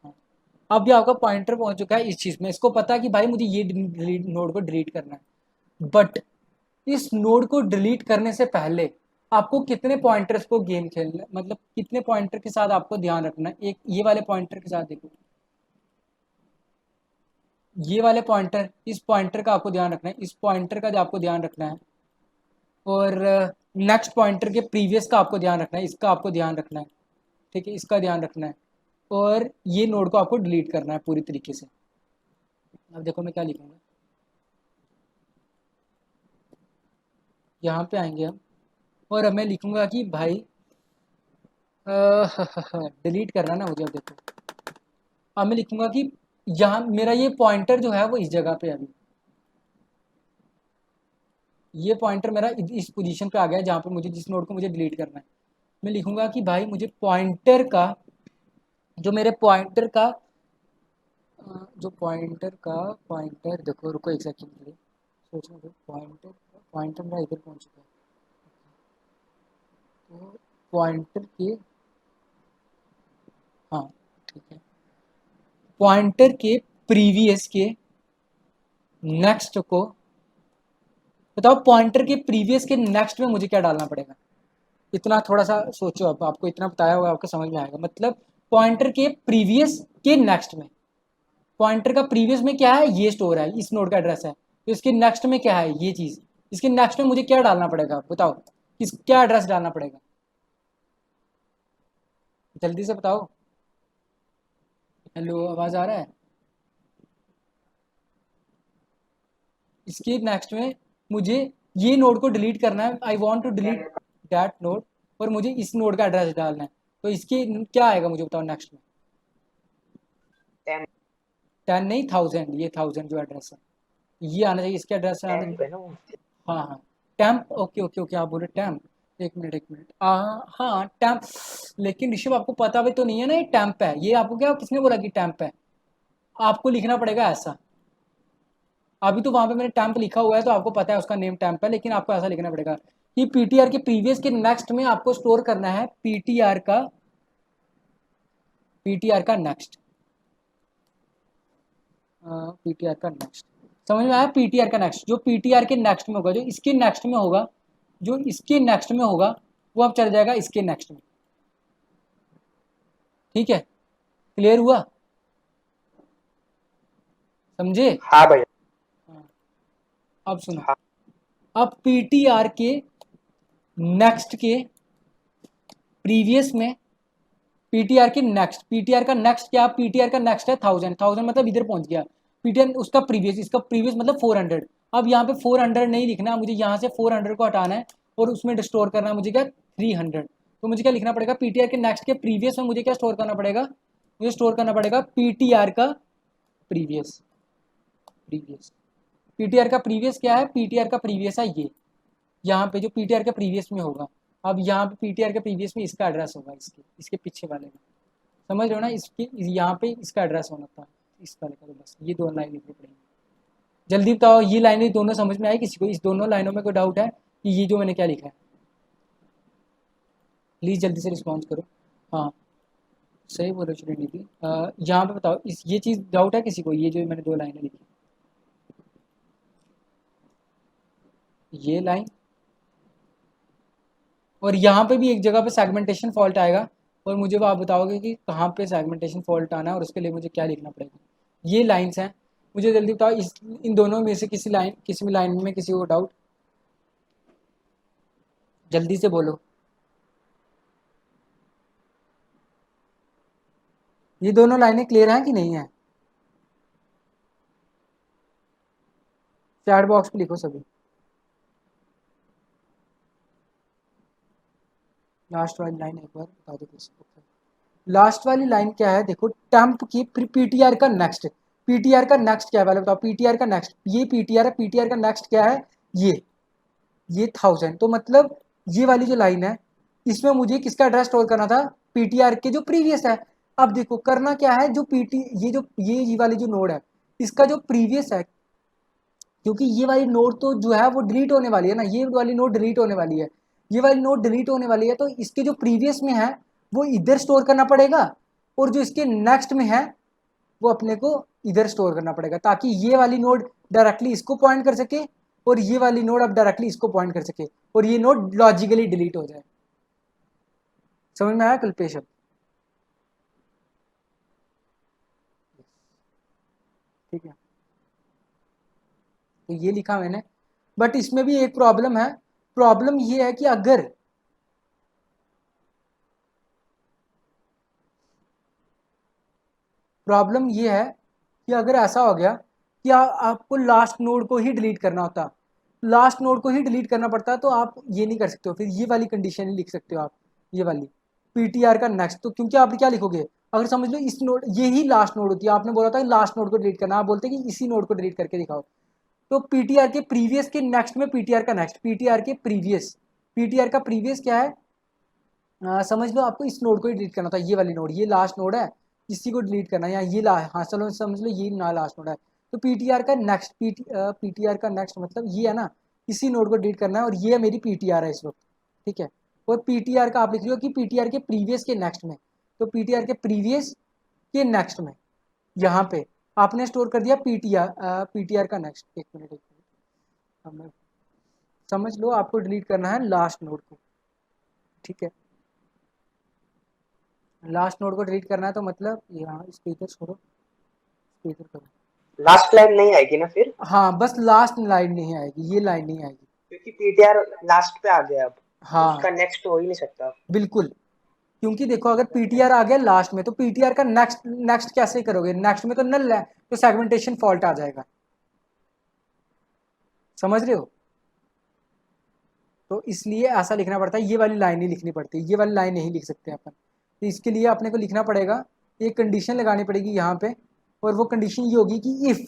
हाँ। अब भी आपका पॉइंटर पहुंच चुका है इस चीज में, इसको पता है कि भाई मुझे ये नोड को डिलीट करना है, बट इस नोड को डिलीट करने से पहले आपको कितने पॉइंटर्स को गेम खेलना है, मतलब कितने पॉइंटर के साथ आपको ध्यान रखना है। एक ये वाले पॉइंटर के साथ देखो, ये वाले पॉइंटर, इस पॉइंटर का आपको ध्यान रखना है, इस पॉइंटर का जो आपको ध्यान रखना है, और नेक्स्ट पॉइंटर के प्रीवियस का आपको ध्यान रखना है, इसका आपको ध्यान रखना है, ठीक है, इसका ध्यान रखना है, और ये नोड को आपको डिलीट करना है पूरी तरीके से। अब देखो मैं क्या लिखूंगा, यहाँ पे आएंगे हम, और अब मैं लिखूंगा कि भाई डिलीट करना ना मुझे। अब देखो, अब मैं लिखूंगा कि यहाँ मेरा ये पॉइंटर जो है वो इस जगह पे है अभी, ये पॉइंटर मेरा इस पोजीशन पे आ गया है जहाँ पे मुझे जिस नोड को मुझे डिलीट करना है। मैं लिखूंगा कि भाई मुझे पॉइंटर का, जो मेरे पॉइंटर का जो पॉइंटर का पॉइंटर, देखो रुको एक सेकंड के लिए सोचने दो, पॉइंटर पॉइंटर मेरा इधर पहुँच चुका है, तो पॉइंटर के, हाँ ठीक है, पॉइंटर के प्रीवियस के नेक्स्ट को बताओ, पॉइंटर के प्रीवियस के नेक्स्ट में मुझे क्या डालना पड़ेगा, इतना थोड़ा सा सोचो। अब आपको इतना बताया हुआ आपको समझ में आएगा, मतलब पॉइंटर के प्रीवियस के नेक्स्ट में, पॉइंटर का प्रीवियस में क्या है, ये स्टोर है, इस नोड का एड्रेस है, तो इसके नेक्स्ट में क्या है, ये चीज़, इसके नेक्स्ट में मुझे क्या डालना पड़ेगा बताओ, किस क्या एड्रेस डालना पड़ेगा, जल्दी से बताओ। हेलो, आवाज़ आ रहा है? इसके नेक्स्ट में मुझे ये नोड को डिलीट करना है, I want to delete that node, और मुझे इस नोड का एड्रेस डालना है, तो इसके क्या आएगा मुझे बताओ नेक्स्ट में। 10 10 नहीं, 1000, ये 1000 जो एड्रेस है ये आना चाहिए, इसके एड्रेस से आना चाहिए। पे ना वो। हाँ हाँ, टैम्प, ओके ओके ओके, आप बोले टैम्प, एक मिनट एक मिनट, हाँ टैम्प, लेकिन ऋषभ आपको पता भी तो नहीं है ना ये टैम्प है, ये आपको क्या किसने बोला कि टैम्प है, आपको लिखना पड़ेगा ऐसा। अभी तो वहां पे मैंने टैम्प लिखा हुआ है तो आपको पता है उसका नेम टैम्प है, लेकिन आपको ऐसा लिखना पड़ेगा कि पीटीआर के प्रीवियस के नेक्स्ट में आपको स्टोर करना है पीटीआर का नेक्स्ट, पीटीआर का नेक्स्ट, समझ में आया, पीटीआर का नेक्स्ट, जो पीटीआर के नेक्स्ट में होगा, जो इसके नेक्स्ट में होगा, जो इसके नेक्स्ट में होगा वो अब चल जाएगा इसके नेक्स्ट में, ठीक है, क्लियर हुआ, समझे? हाँ भैया। हाँ, अब सुनो, हाँ। अब पीटीआर के नेक्स्ट के प्रीवियस में, पीटीआर के नेक्स्ट, पीटीआर का नेक्स्ट क्या, पीटीआर का नेक्स्ट है 1000 मतलब इधर पहुंच गया, पीटीआर उसका प्रीवियस, इसका प्रीवियस मतलब 400। अब यहाँ पे 400 नहीं लिखना, मुझे यहाँ से 400 को हटाना है और उसमें स्टोर करना है मुझे क्या 300, तो मुझे क्या लिखना पड़ेगा, पीटीआर के नेक्स्ट के प्रीवियस में मुझे क्या स्टोर करना पड़ेगा, मुझे स्टोर करना पड़ेगा पीटीआर का प्रीवियस, पीटीआर का प्रीवियस क्या है, पीटीआर का प्रीवियस है ये, यहाँ पे जो पीटीआर के प्रीवियस में होगा, अब यहाँ पे पीटीआर के प्रीवियस में इसका एड्रेस होगा, इसके पीछे वाले का, समझ रहे हो ना, इसके यहाँ पे इसका एड्रेस होना था इस वाले का, तो बस ये दोनों लाइन लिखनी पड़ेगी। जल्दी बताओ, ये लाइनें दोनों समझ में आई किसी को, इस दोनों लाइनों में कोई डाउट है कि ये जो मैंने क्या लिखा है, प्लीज़ जल्दी से रिस्पॉन्स करो। हाँ सही बोलो श्रीनिधि, यहाँ पे बताओ, इस ये चीज़ डाउट है किसी को, ये जो मैंने दो लाइनें लिखी, ये लाइन, और यहाँ पे भी एक जगह पे सेगमेंटेशन फॉल्ट आएगा, और मुझे वो आप बताओगे कि कहाँ पे सेगमेंटेशन फॉल्ट आना है और उसके लिए मुझे क्या लिखना पड़ेगा। ये लाइंस हैं, मुझे जल्दी बताओ, इस इन दोनों में से किसी भी लाइन में किसी को डाउट, जल्दी से बोलो। ये दोनों लाइनें क्लियर हैं कि नहीं है? चैट बॉक्स पे लिखो सभी। लास्ट वाली लाइन एक बार बता दो किसी को। लास्ट वाली लाइन क्या है देखो, टेम्प की पीटीआर का नेक्स्ट, पीटीआर का नेक्स्ट क्या है पहले बताओ, पीटीआर का नेक्स्ट, ये पीटीआर है, पीटीआर का नेक्स्ट क्या है, ये 1000, तो मतलब ये वाली जो लाइन है इसमें मुझे किसका एड्रेस स्टोर करना था, पीटीआर के जो प्रीवियस है। अब देखो करना क्या है, जो पीटी ये वाली जो नोड है इसका जो प्रीवियस है, क्योंकि ये वाली नोड तो जो है वो डिलीट होने वाली है ना, ये वाली नोड डिलीट होने वाली है, ये वाली नोड डिलीट होने वाली है, तो इसके जो प्रीवियस में है वो इधर स्टोर करना पड़ेगा, और जो इसके नेक्स्ट में है वो अपने को इधर स्टोर करना पड़ेगा, ताकि ये वाली नोड डायरेक्टली इसको पॉइंट कर सके और ये वाली नोड अब डायरेक्टली इसको पॉइंट कर सके और ये नोड लॉजिकली डिलीट हो जाए। समझ में आया कल्पेश? ठीक है, तो ये लिखा मैंने, बट इसमें भी एक प्रॉब्लम है। प्रॉब्लम ये है कि अगर प्रॉब्लम ये है कि अगर ऐसा हो गया कि आपको लास्ट नोड को ही डिलीट करना होता, लास्ट नोड को ही डिलीट करना पड़ता, तो आप ये नहीं कर सकते हो, फिर ये वाली कंडीशन ही लिख सकते हो आप, ये वाली पीटीआर का नेक्स्ट। तो क्योंकि आप क्या लिखोगे, अगर समझ लो इस नोड, ये ही लास्ट नोड होती है, आपने बोला था लास्ट नोड को डिलीट करना, आप बोलते हैं कि इसी नोड को डिलीट करके दिखाओ, तो पीटीआर के प्रीवियस के नेक्स्ट में पीटीआर का नेक्स्ट, पीटीआर के प्रीवियस, पीटीआर का प्रीवियस क्या है, समझ लो आपको इस नोड को ही डिलीट करना था, ये वाली नोड, ये लास्ट नोड है, इसी को डिलीट करना है, या ये हाँ चलो समझ लो ये ना लास्ट नोड है, तो पीटीआर का नेक्स्ट, पीटीआर का नेक्स्ट मतलब ये है ना, इसी नोड को डिलीट करना है, और ये मेरी पीटीआर है इस वक्त, ठीक है। और पीटीआर का आप लिख लो कि पीटीआर के प्रीवियस के नेक्स्ट में, तो पीटीआर के प्रीवियस के नेक्स्ट में यहाँ पे आपने स्टोर कर दिया पीटीआर का नेक्स्ट। एक मिनट समझ लो आपको डिलीट करना है लास्ट नोड को, ठीक है, लास्ट नोड को डिलीट करना है, तो मतलब यहाँ इसको इधर छोड़ो, इसको इधर करो, लास्ट लाइन नहीं आएगी ना फिर, हाँ बस लास्ट लाइन नहीं आएगी, ये लाइन नहीं आएगी, क्योंकि पीटीआर लास्ट पे आ गया अब, हाँ उसका नेक्स्ट हो ही नहीं सकता। बिल्कुल, क्योंकि देखो अगर पीटीआर आ गया लास्ट में, तो पीटीआर का नेक्स्ट नेक्स्ट कैसे करोगे, नेक्स्ट में तो नल है, तो सेगमेंटेशन फॉल्ट आ जाएगा, समझ रहे हो? तो इसलिए ऐसा लिखना पड़ता है, ये वाली लाइन ही लिखनी पड़ती है, ये वाली लाइन नहीं लिख सकते अपन, तो इसके लिए अपने को लिखना पड़ेगा, एक कंडीशन लगानी पड़ेगी यहाँ पे, और वो कंडीशन ये होगी कि इफ़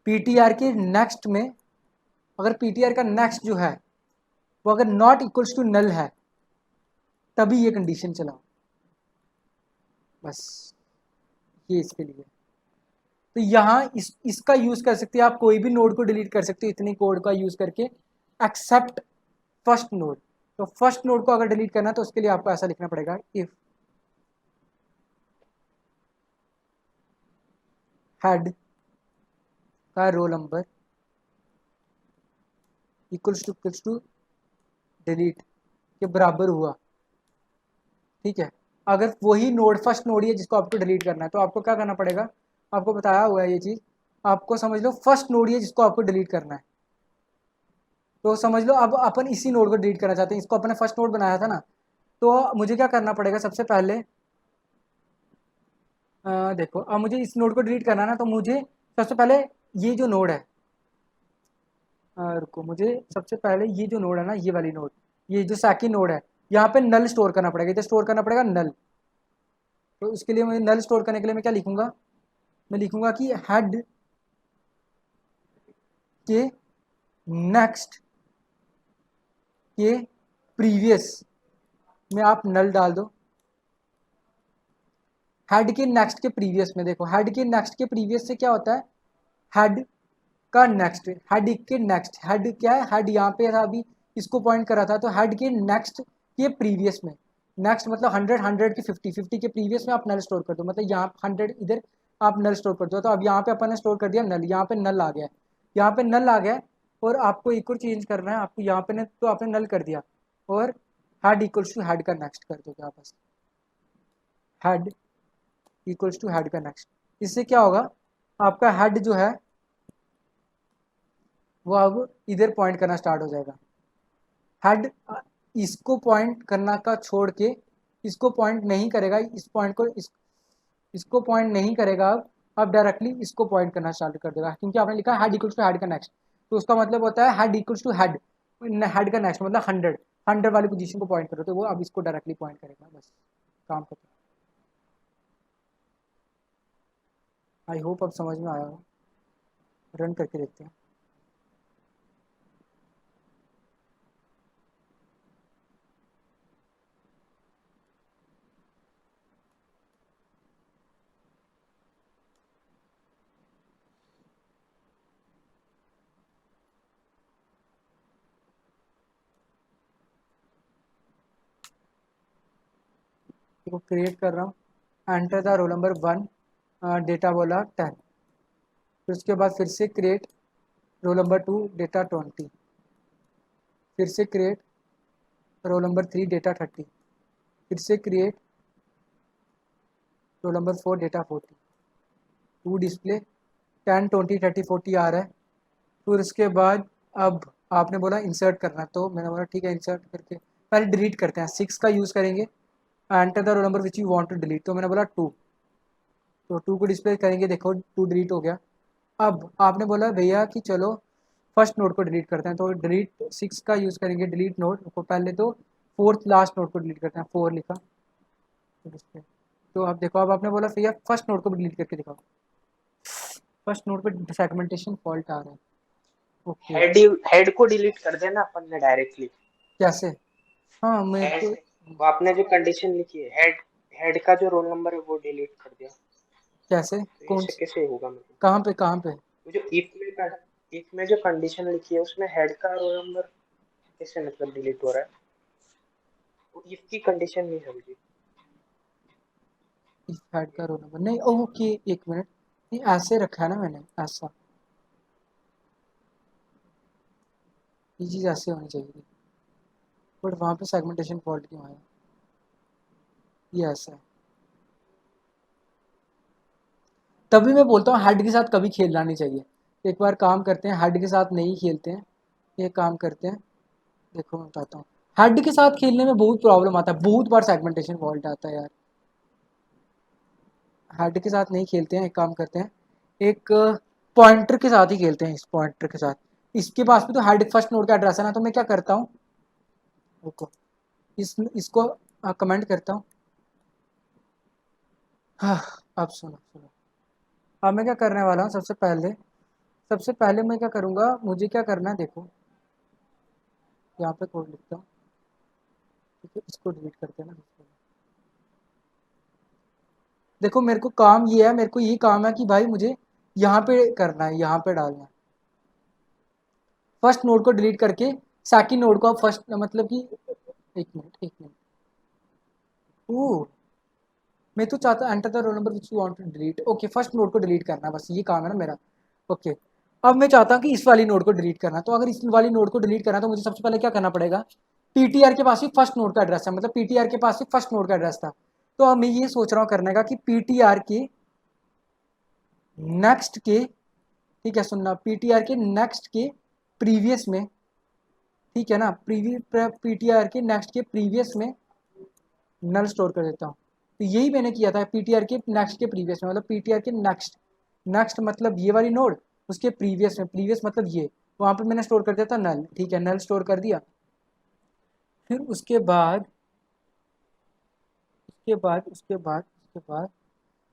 पीटीआर के नेक्स्ट में, अगर पीटीआर का नेक्स्ट जो है वो अगर नॉट इक्वल्स टू नल है, तभी ये कंडीशन चलाओ, बस ये इसके लिए। तो यहाँ इसका यूज़ कर सकते हैं आप, कोई भी नोड को डिलीट कर सकते हो इतने कोड का यूज़ करके, एक्सेप्ट फर्स्ट नोड। तो फर्स्ट नोड को अगर डिलीट करना है तो उसके लिए आपको ऐसा लिखना पड़ेगा, इफ हेड का roll number equals to delete के बराबर हुआ, ठीक है। अगर वही नोड फर्स्ट नोड ही है जिसको आपको डिलीट करना है, तो आपको क्या करना पड़ेगा, आपको बताया हुआ है ये चीज़, आपको समझ लो फर्स्ट नोड ही है जिसको आपको डिलीट करना है, तो समझ लो अब अपन इसी नोड को डिलीट करना चाहते हैं, इसको अपने फर्स्ट नोड बनाया था ना, तो मुझे क्या करना पड़ेगा सबसे पहले, देखो अब मुझे इस नोड को डिलीट करना है ना, तो मुझे सबसे पहले ये जो नोड है, रुको, मुझे सबसे पहले ये जो नोड है ना, ये वाली नोड, ये जो सेकंड नोड है, यहाँ पे नल स्टोर करना पड़ेगा, इधर स्टोर करना पड़ेगा नल। तो उसके लिए मुझे नल स्टोर करने के लिए मैं क्या लिखूंगा, मैं लिखूंगा कि हेड के नेक्स्ट के प्रीवियस में आप नल डाल दो, हेड के नेक्स्ट के प्रीवियस में, देखो हेड के नेक्स्ट के प्रीवियस से क्या होता है, हेड का नेक्स्ट, हेड के नेक्स्ट, हेड क्या है, हेड यहाँ पे था अभी, इसको पॉइंट करा था, तो हेड के नेक्स्ट के प्रीवियस में, नेक्स्ट मतलब 100 के 50 के प्रीवियस में आप नल स्टोर कर दो, मतलब यहाँ 100 इधर आप नल स्टोर कर दो, तो अब यहाँ पे अपन ने स्टोर कर दिया नल, यहाँ पे नल आ गया, यहाँ पे नल आ गया, और आपको एक और चेंज करना है, आपको यहाँ पे ने तो आपने नल कर दिया, और हेड इक्वल्स टू हेड का नेक्स्ट कर दोगे आप, बस हेड इक्वल्स टू हेड का नेक्स्ट। इससे क्या होगा, आपका हेड जो है वो अब इधर पॉइंट करना स्टार्ट हो जाएगा, हेड इसको पॉइंट करना का छोड़ के इसको पॉइंट नहीं करेगा, इस पॉइंट को इसको पॉइंट नहीं करेगा, अब डायरेक्टली इसको पॉइंट करना स्टार्ट कर देगा, क्योंकि आपने लिखा हेड इक्वल्स टू हेड का नेक्स्ट, तो उसका मतलब होता है head equals to head, head का नेक्स्ट मतलब 100 वाली पोजीशन को पॉइंट करो, तो वो अब इसको डायरेक्टली पॉइंट करेगा, बस काम खत्म। आई होप अब समझ में आया हो, रन करके देखते हैं। तो क्रिएट कर रहा हूँ, enter the roll number 1, data बोला 10, फिर उसके बाद फिर से क्रिएट रोल नंबर 2 डेटा 20, फिर से क्रिएट रोल नंबर 3 डेटा 30, फिर से create roll number 4 data 40, to display 10 20 30 40 आ रहा है। फिर उसके बाद अब आपने बोला इंसर्ट करना, तो मैंने बोला ठीक है इंसर्ट करके पहले डिलीट करते हैं, 6 का यूज़ करेंगे, enter the roll number which you want to delete, तो मैंने बोला 2, तो 2 को डिस्प्ले करेंगे, देखो 2 डिलीट हो गया। अब आपने बोला भैया कि चलो फर्स्ट नोड को डिलीट करते हैं, तो डिलीट 6 का यूज़ करेंगे, डिलीट नोड को, पहले तो फोर्थ लास्ट नोड को डिलीट करते हैं, 4 लिखा तो डिस्प्ले, तो अब देखो अब आपने बोला भैया फर्स्ट नोड को भी डिलीट करके दिखाओ, फर्स्ट नोड पे सेगमेंटेशन फॉल्ट आ रहा है। ओके हेड को डिलीट कर देना अपन ने डायरेक्टली। कैसे? हाँ मेरे हेड को वो आपने जो कंडीशन लिखी है, हेड का जो रोल नंबर है वो डिलीट कर दिया, कैसे, तो कौन ऐसे से, कैसे होगा? मतलब कहाँ पे? वो जो इफ में जो कंडीशन लिखी है उसमें हेड का रोल नंबर कैसे मतलब डिलीट हो रहा है? वो इफ की कंडीशन नहीं समझी। इस हेड का रोल नंबर नहीं, ओके एक मिनट, नहीं ऐसे रखा है ना मैंने, ऐसा, ये चीज़ ऐसे होनी चाहिए थी, बट वहाँ पे सेगमेंटेशन फॉल्ट क्यों आया, ये ऐसा है। तभी मैं बोलता हूँ हेड के साथ कभी खेलना नहीं चाहिए। एक बार काम करते हैं, हेड के साथ नहीं खेलते हैं, ये काम करते हैं, देखो मैं बताता हूँ, हेड के साथ खेलने में बहुत प्रॉब्लम आता है, बहुत बार सेगमेंटेशन फॉल्ट आता है यार। हेड के साथ नहीं खेलते हैं, एक काम करते हैं, एक पॉइंटर के साथ ही खेलते हैं, इस पॉइंटर के साथ, इसके पास भी तो हेड फर्स्ट नोड का एड्रेस है ना, तो मैं क्या करता हूँ, रुको, इसको कमेंट करता हूँ। हाँ, अब सुनो सुनो, अब मैं क्या करने वाला हूँ, सबसे पहले मैं क्या करूँगा, मुझे क्या करना है देखो, यहाँ पे कोड लिखता हूँ, ठीक है, इसको डिलीट करते हैं ना, देखो मेरे को काम ये है, मेरे को ये काम है कि भाई मुझे यहाँ पे करना है, यहाँ पे डालना है, फर्स्ट नोड को डिलीट करके सेकंड नोड को आप फर्स्ट, मतलब कि एक मिनट, ओह मैं तो चाहता enter the roll number which you want to delete, okay first node को डिलीट करना है, बस ये काम है ना मेरा। ओके अब मैं चाहता हूँ कि इस वाली नोड को डिलीट करना, तो अगर इस वाली नोड को डिलीट करना तो मुझे सबसे पहले क्या करना पड़ेगा, पीटीआर के पास ही फर्स्ट नोड का एड्रेस है, मतलब पीटीआर के पास ही फर्स्ट नोड का एड्रेस था, तो अब मैं ये सोच रहा हूँ करने का कि पीटीआर के नेक्स्ट के, ठीक है सुनना, पीटीआर के नेक्स्ट के प्रीवियस में, ठीक है ना, पीटीआर के नेक्स्ट के प्रीवियस में नल स्टोर कर देता हूँ, तो यही मैंने किया था, पीटीआर के नेक्स्ट के प्रीवियस में, मतलब पीटीआर के नेक्स्ट, नेक्स्ट मतलब ये वाली नोड, उसके प्रीवियस में, प्रीवियस मतलब ये, वहाँ पे मैंने स्टोर कर दिया था नल, ठीक है नल स्टोर कर दिया। फिर उसके बाद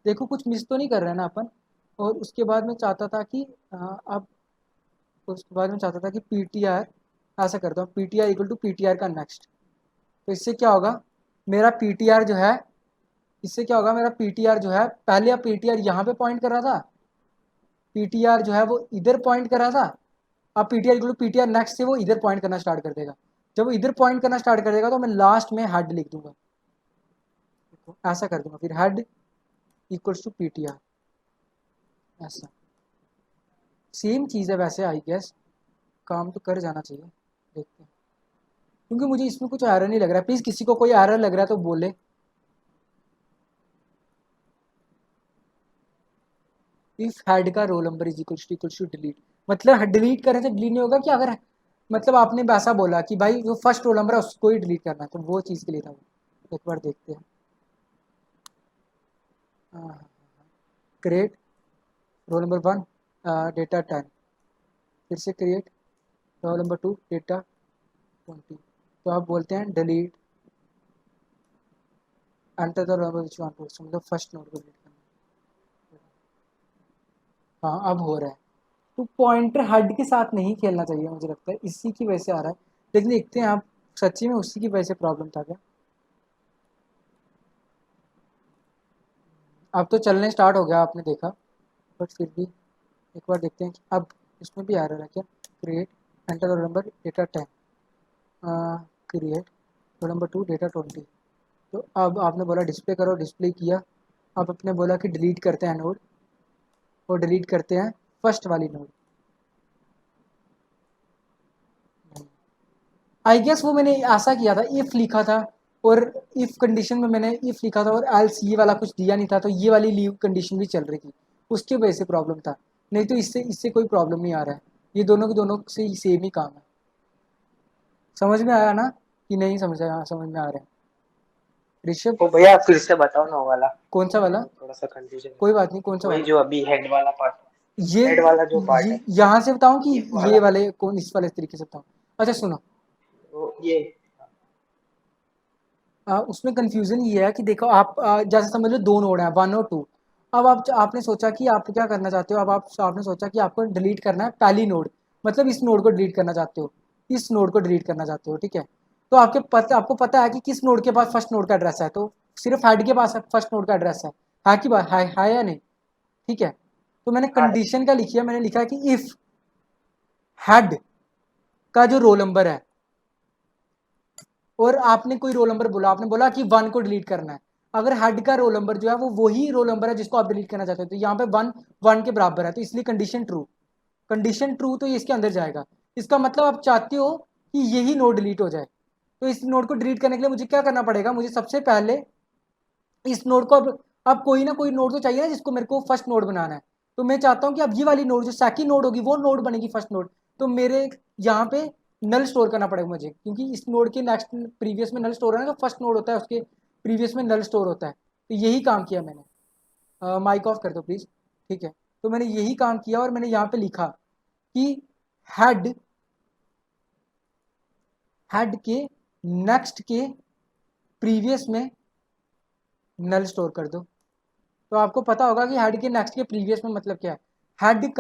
देखो कुछ मिस तो नहीं कर रहे हैं ना अपन, और उसके बाद मैं चाहता था कि अब उसके बाद मैं चाहता था कि पीटीआर ऐसा करता हूँ, पीटीआर इक्वल टू पीटीआर का नेक्स्ट, तो इससे क्या होगा, मेरा पीटीआर जो है, इससे क्या होगा, मेरा पीटीआर जो है, पहले अब पीटीआर यहाँ पे पॉइंट कर रहा था, पीटीआर जो है वो इधर पॉइंट कर रहा था, अब PTR equal to PTR next से वो इधर पॉइंट करना स्टार्ट कर देगा, जब वो इधर पॉइंट करना स्टार्ट कर देगा तो मैं लास्ट में हेड लिख दूंगा, ऐसा कर दूंगा, फिर हेड इक्वल्स टू पीटीआर, ऐसा सेम चीज़ है वैसे, आई गेस काम तो कर जाना चाहिए, देखते हैं, क्योंकि मुझे इसमें कुछ एरर नहीं लग रहा है, प्लीज़ किसी को कोई एरर लग रहा है तो बोले। इफ हेड का roll number is equal to delete, मतलब डिलीट करने से डिलीट नहीं होगा कि अगर, मतलब आपने वैसा बोला कि भाई जो फर्स्ट रोल नंबर है उसको ही डिलीट करना है, तो वो चीज़ के लिए था वो, एक बार देखते हैं, क्रिएट रोल नंबर 1 डेटा 10, फिर से क्रिएट रोल नंबर 2 डेटा 20, तो आप बोलते हैं delete enter the roll number which want to, मतलब फर्स्ट नोड को डिलीट करना, हाँ अब हो रहा है, तो पॉइंटर हेड के साथ नहीं खेलना चाहिए मुझे लगता है, इसी की वजह से आ रहा है, लेकिन देखते हैं आप सच्ची में उसी की वजह से प्रॉब्लम था क्या, अब तो चलने स्टार्ट हो गया आपने देखा, बट फिर भी एक बार देखते हैं कि अब इसमें भी आ रहा है क्या, create enter roll number data 10, create roll number 2 data 20, तो अब आपने बोला डिस्प्ले करो, डिस्प्ले किया। अब आपने बोला कि डिलीट करते हैं नोड, और डिलीट करते हैं फर्स्ट वाली नोड। आई गेस वो मैंने ऐसा किया था, इफ़ लिखा था, और इफ़ कंडीशन में मैंने इफ़ लिखा था और एल्स ये वाला कुछ दिया नहीं था, तो ये वाली लीव कंडीशन भी चल रही थी, उसकी वजह से प्रॉब्लम था। नहीं तो इससे इससे कोई प्रॉब्लम नहीं आ रहा है, ये दोनों के दोनों से ही सेम ही काम है। समझ में आया ना कि नहीं समझ आया? हाँ, समझ में आ रहा है। ऋषभ, तो भैया फिर से बताओ ना वो वाला, कौन सा वाला? थोड़ा सा कंफ्यूजन है। कोई बात नहीं, कौन सा वही वाला? जो अभी हेड वाला पार्ट, ये हेड वाला जो पार्ट है, यहाँ से बताऊँ कि इफ ये वाला, वाले कौन, इस वाले तरीके से बताऊँ? अच्छा सुनो, तो ये उसमें कन्फ्यूज़न ये है कि देखो आप जैसे समझ लो दो नोड हैं, वन और टू। अब आपने सोचा कि आप क्या करना चाहते हो, अब आपने सोचा कि आपको डिलीट करना है पहली नोड, मतलब इस नोड को डिलीट करना चाहते हो, इस नोड को डिलीट करना चाहते हो, ठीक है। तो आपको पता है कि किस नोड के पास फर्स्ट नोड का एड्रेस है, तो सिर्फ हेड के पास फर्स्ट नोड का एड्रेस है कि बात है या नहीं? ठीक है। तो मैंने हाँ है। कंडीशन का लिखा, मैंने लिखा है कि इफ़ हेड का जो रोल नंबर है, और आपने कोई रोल नंबर बोला, आपने बोला कि वन को डिलीट करना है, अगर हेड का रोल नंबर जो है वो वही रोल नंबर है जिसको आप डिलीट करना चाहते हो, तो यहाँ पे वन वन के बराबर है, तो इसलिए कंडीशन ट्रू, कंडीशन ट्रू, तो ये इसके अंदर जाएगा। इसका मतलब आप चाहते हो कि यही नोड डिलीट हो जाए, तो इस नोड को डिलीट करने के लिए मुझे क्या करना पड़ेगा? मुझे सबसे पहले इस नोड को अब कोई ना कोई नोड तो चाहिए ना जिसको मेरे को फर्स्ट नोड बनाना है। तो मैं चाहता हूँ कि अब ये वाली नोड जो सेकंड नोड होगी वो नोड बनेगी फर्स्ट नोड। तो मेरे यहाँ पे नल स्टोर करना पड़ेगा मुझे, क्योंकि इस नोड के नेक्स्ट प्रीवियस में नल स्टोर है ना, तो फर्स्ट नोड होता है उसके प्रीवियस में नल स्टोर होता है। तो यही काम किया मैंने। माइक ऑफ कर दो प्लीज़। ठीक है, तो मैंने यही काम किया और मैंने यहाँ पे लिखा कि हेड हेड के नेक्स्ट के प्रीवियस में नल स्टोर कर दो। तो आपको पता होगा कि हेड के नेक्स्ट के प्रीवियस में मतलब क्या है। हेड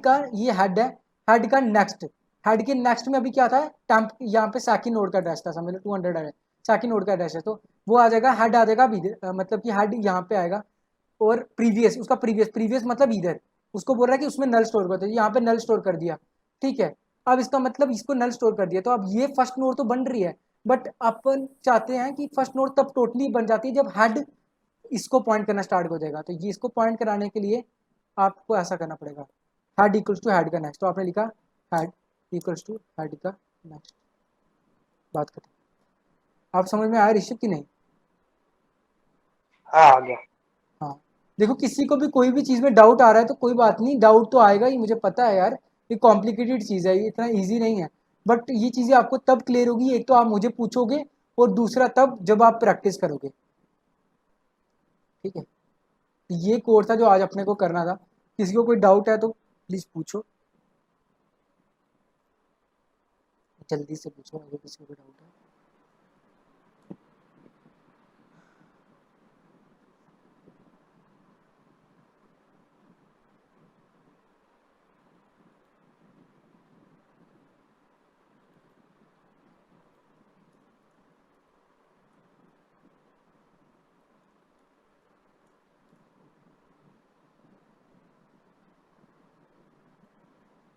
का ये हेड है, हेड का नेक्स्ट, हेड के नेक्स्ट में अभी क्या था, टेम्प, यहाँ पे सेकंड नोड का एड्रेस था, समझ लो 200 है, सेकंड नोड का एड्रेस है, तो वो आ जाएगा, हेड आ जाएगा अभी, मतलब कि हेड यहाँ पे आएगा, और प्रीवियस उसका प्रीवियस मतलब इधर, उसको बोल रहा है कि उसमें नल स्टोर कर दो, यहाँ पे नल स्टोर कर दिया। ठीक है, अब इसका मतलब इसको नल स्टोर कर दिया, तो अब ये फर्स्ट नोड तो बन रही है, बट अपन चाहते हैं कि फर्स्ट नोड तब टोटली बन जाती है जब हेड इसको पॉइंट करना स्टार्ट हो जाएगा। तो ये इसको पॉइंट कराने के लिए आपको ऐसा करना पड़ेगा, हेड इक्वल्स टू हेड का नेक्स्ट। तो आपने लिखा हेड इक्वल्स टू हेड का नेक्स्ट, बात खत्म। आप समझ में आया ऋषभ की नहीं? हाँ आ गया। हाँ, देखो किसी को भी कोई भी चीज़ में डाउट आ रहा है तो कोई बात नहीं, डाउट तो आएगा ही, मुझे पता है यार, ये कॉम्प्लिकेटेड चीज़ है, ये इतना ईजी नहीं है, बट ये चीज़ें आपको तब क्लियर होगी, एक तो आप मुझे पूछोगे, और दूसरा तब जब आप प्रैक्टिस करोगे। ठीक है, ये कोर्स था जो आज अपने को करना था। किसी को कोई डाउट है तो प्लीज़ पूछो, जल्दी से पूछो अगर किसी को कोई डाउट है।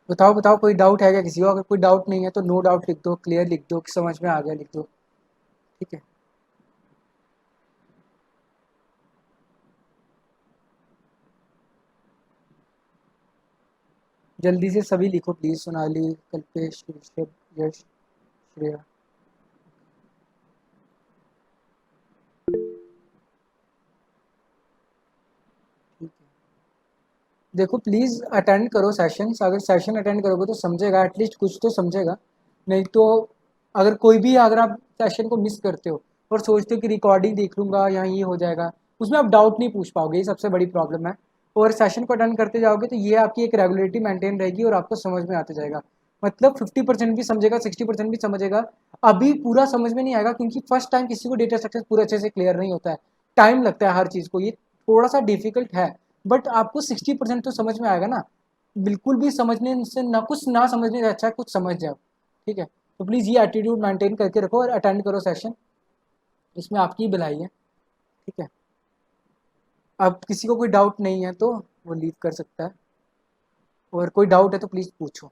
बताओ बताओ, कोई डाउट है क्या किसी को? अगर कोई डाउट नहीं है तो नो डाउट लिख दो, क्लियर लिख दो, समझ में आ गया लिख दो। ठीक है, जल्दी से सभी लिखो प्लीज़, सोनाली, कल्पेश, ऋषभ, यश, श्रेया। ठीक है, देखो प्लीज़ अटेंड करो सेशंस, अगर सेशन अटेंड करोगे तो समझेगा, एटलीस्ट कुछ तो समझेगा। नहीं तो अगर कोई भी, अगर आप सेशन को मिस करते हो और सोचते हो कि रिकॉर्डिंग देख लूँगा या ये हो जाएगा, उसमें आप डाउट नहीं पूछ पाओगे, ये सबसे बड़ी प्रॉब्लम है। और सेशन को अटेंड करते जाओगे तो ये आपकी एक रेगुलरिटी मेंटेन रहेगी और आपको समझ में आते जाएगा। मतलब 50% भी समझेगा, 60% भी समझेगा। अभी पूरा समझ में नहीं आएगा क्योंकि फर्स्ट टाइम किसी को डेटा स्ट्रक्चर पूरा अच्छे से क्लियर नहीं होता है, टाइम लगता है हर चीज़ को, ये थोड़ा सा डिफिकल्ट है, बट आपको 60% तो समझ में आएगा ना। बिल्कुल भी समझने से ना, कुछ ना समझने से अच्छा है कुछ समझ जाओ। ठीक है, तो प्लीज़ ये एटीट्यूड मेंटेन करके रखो और अटेंड करो सेशन, इसमें आपकी ही भलाई है। ठीक है, अब किसी को कोई डाउट नहीं है तो वो लीव कर सकता है, और कोई डाउट है तो प्लीज़ पूछो।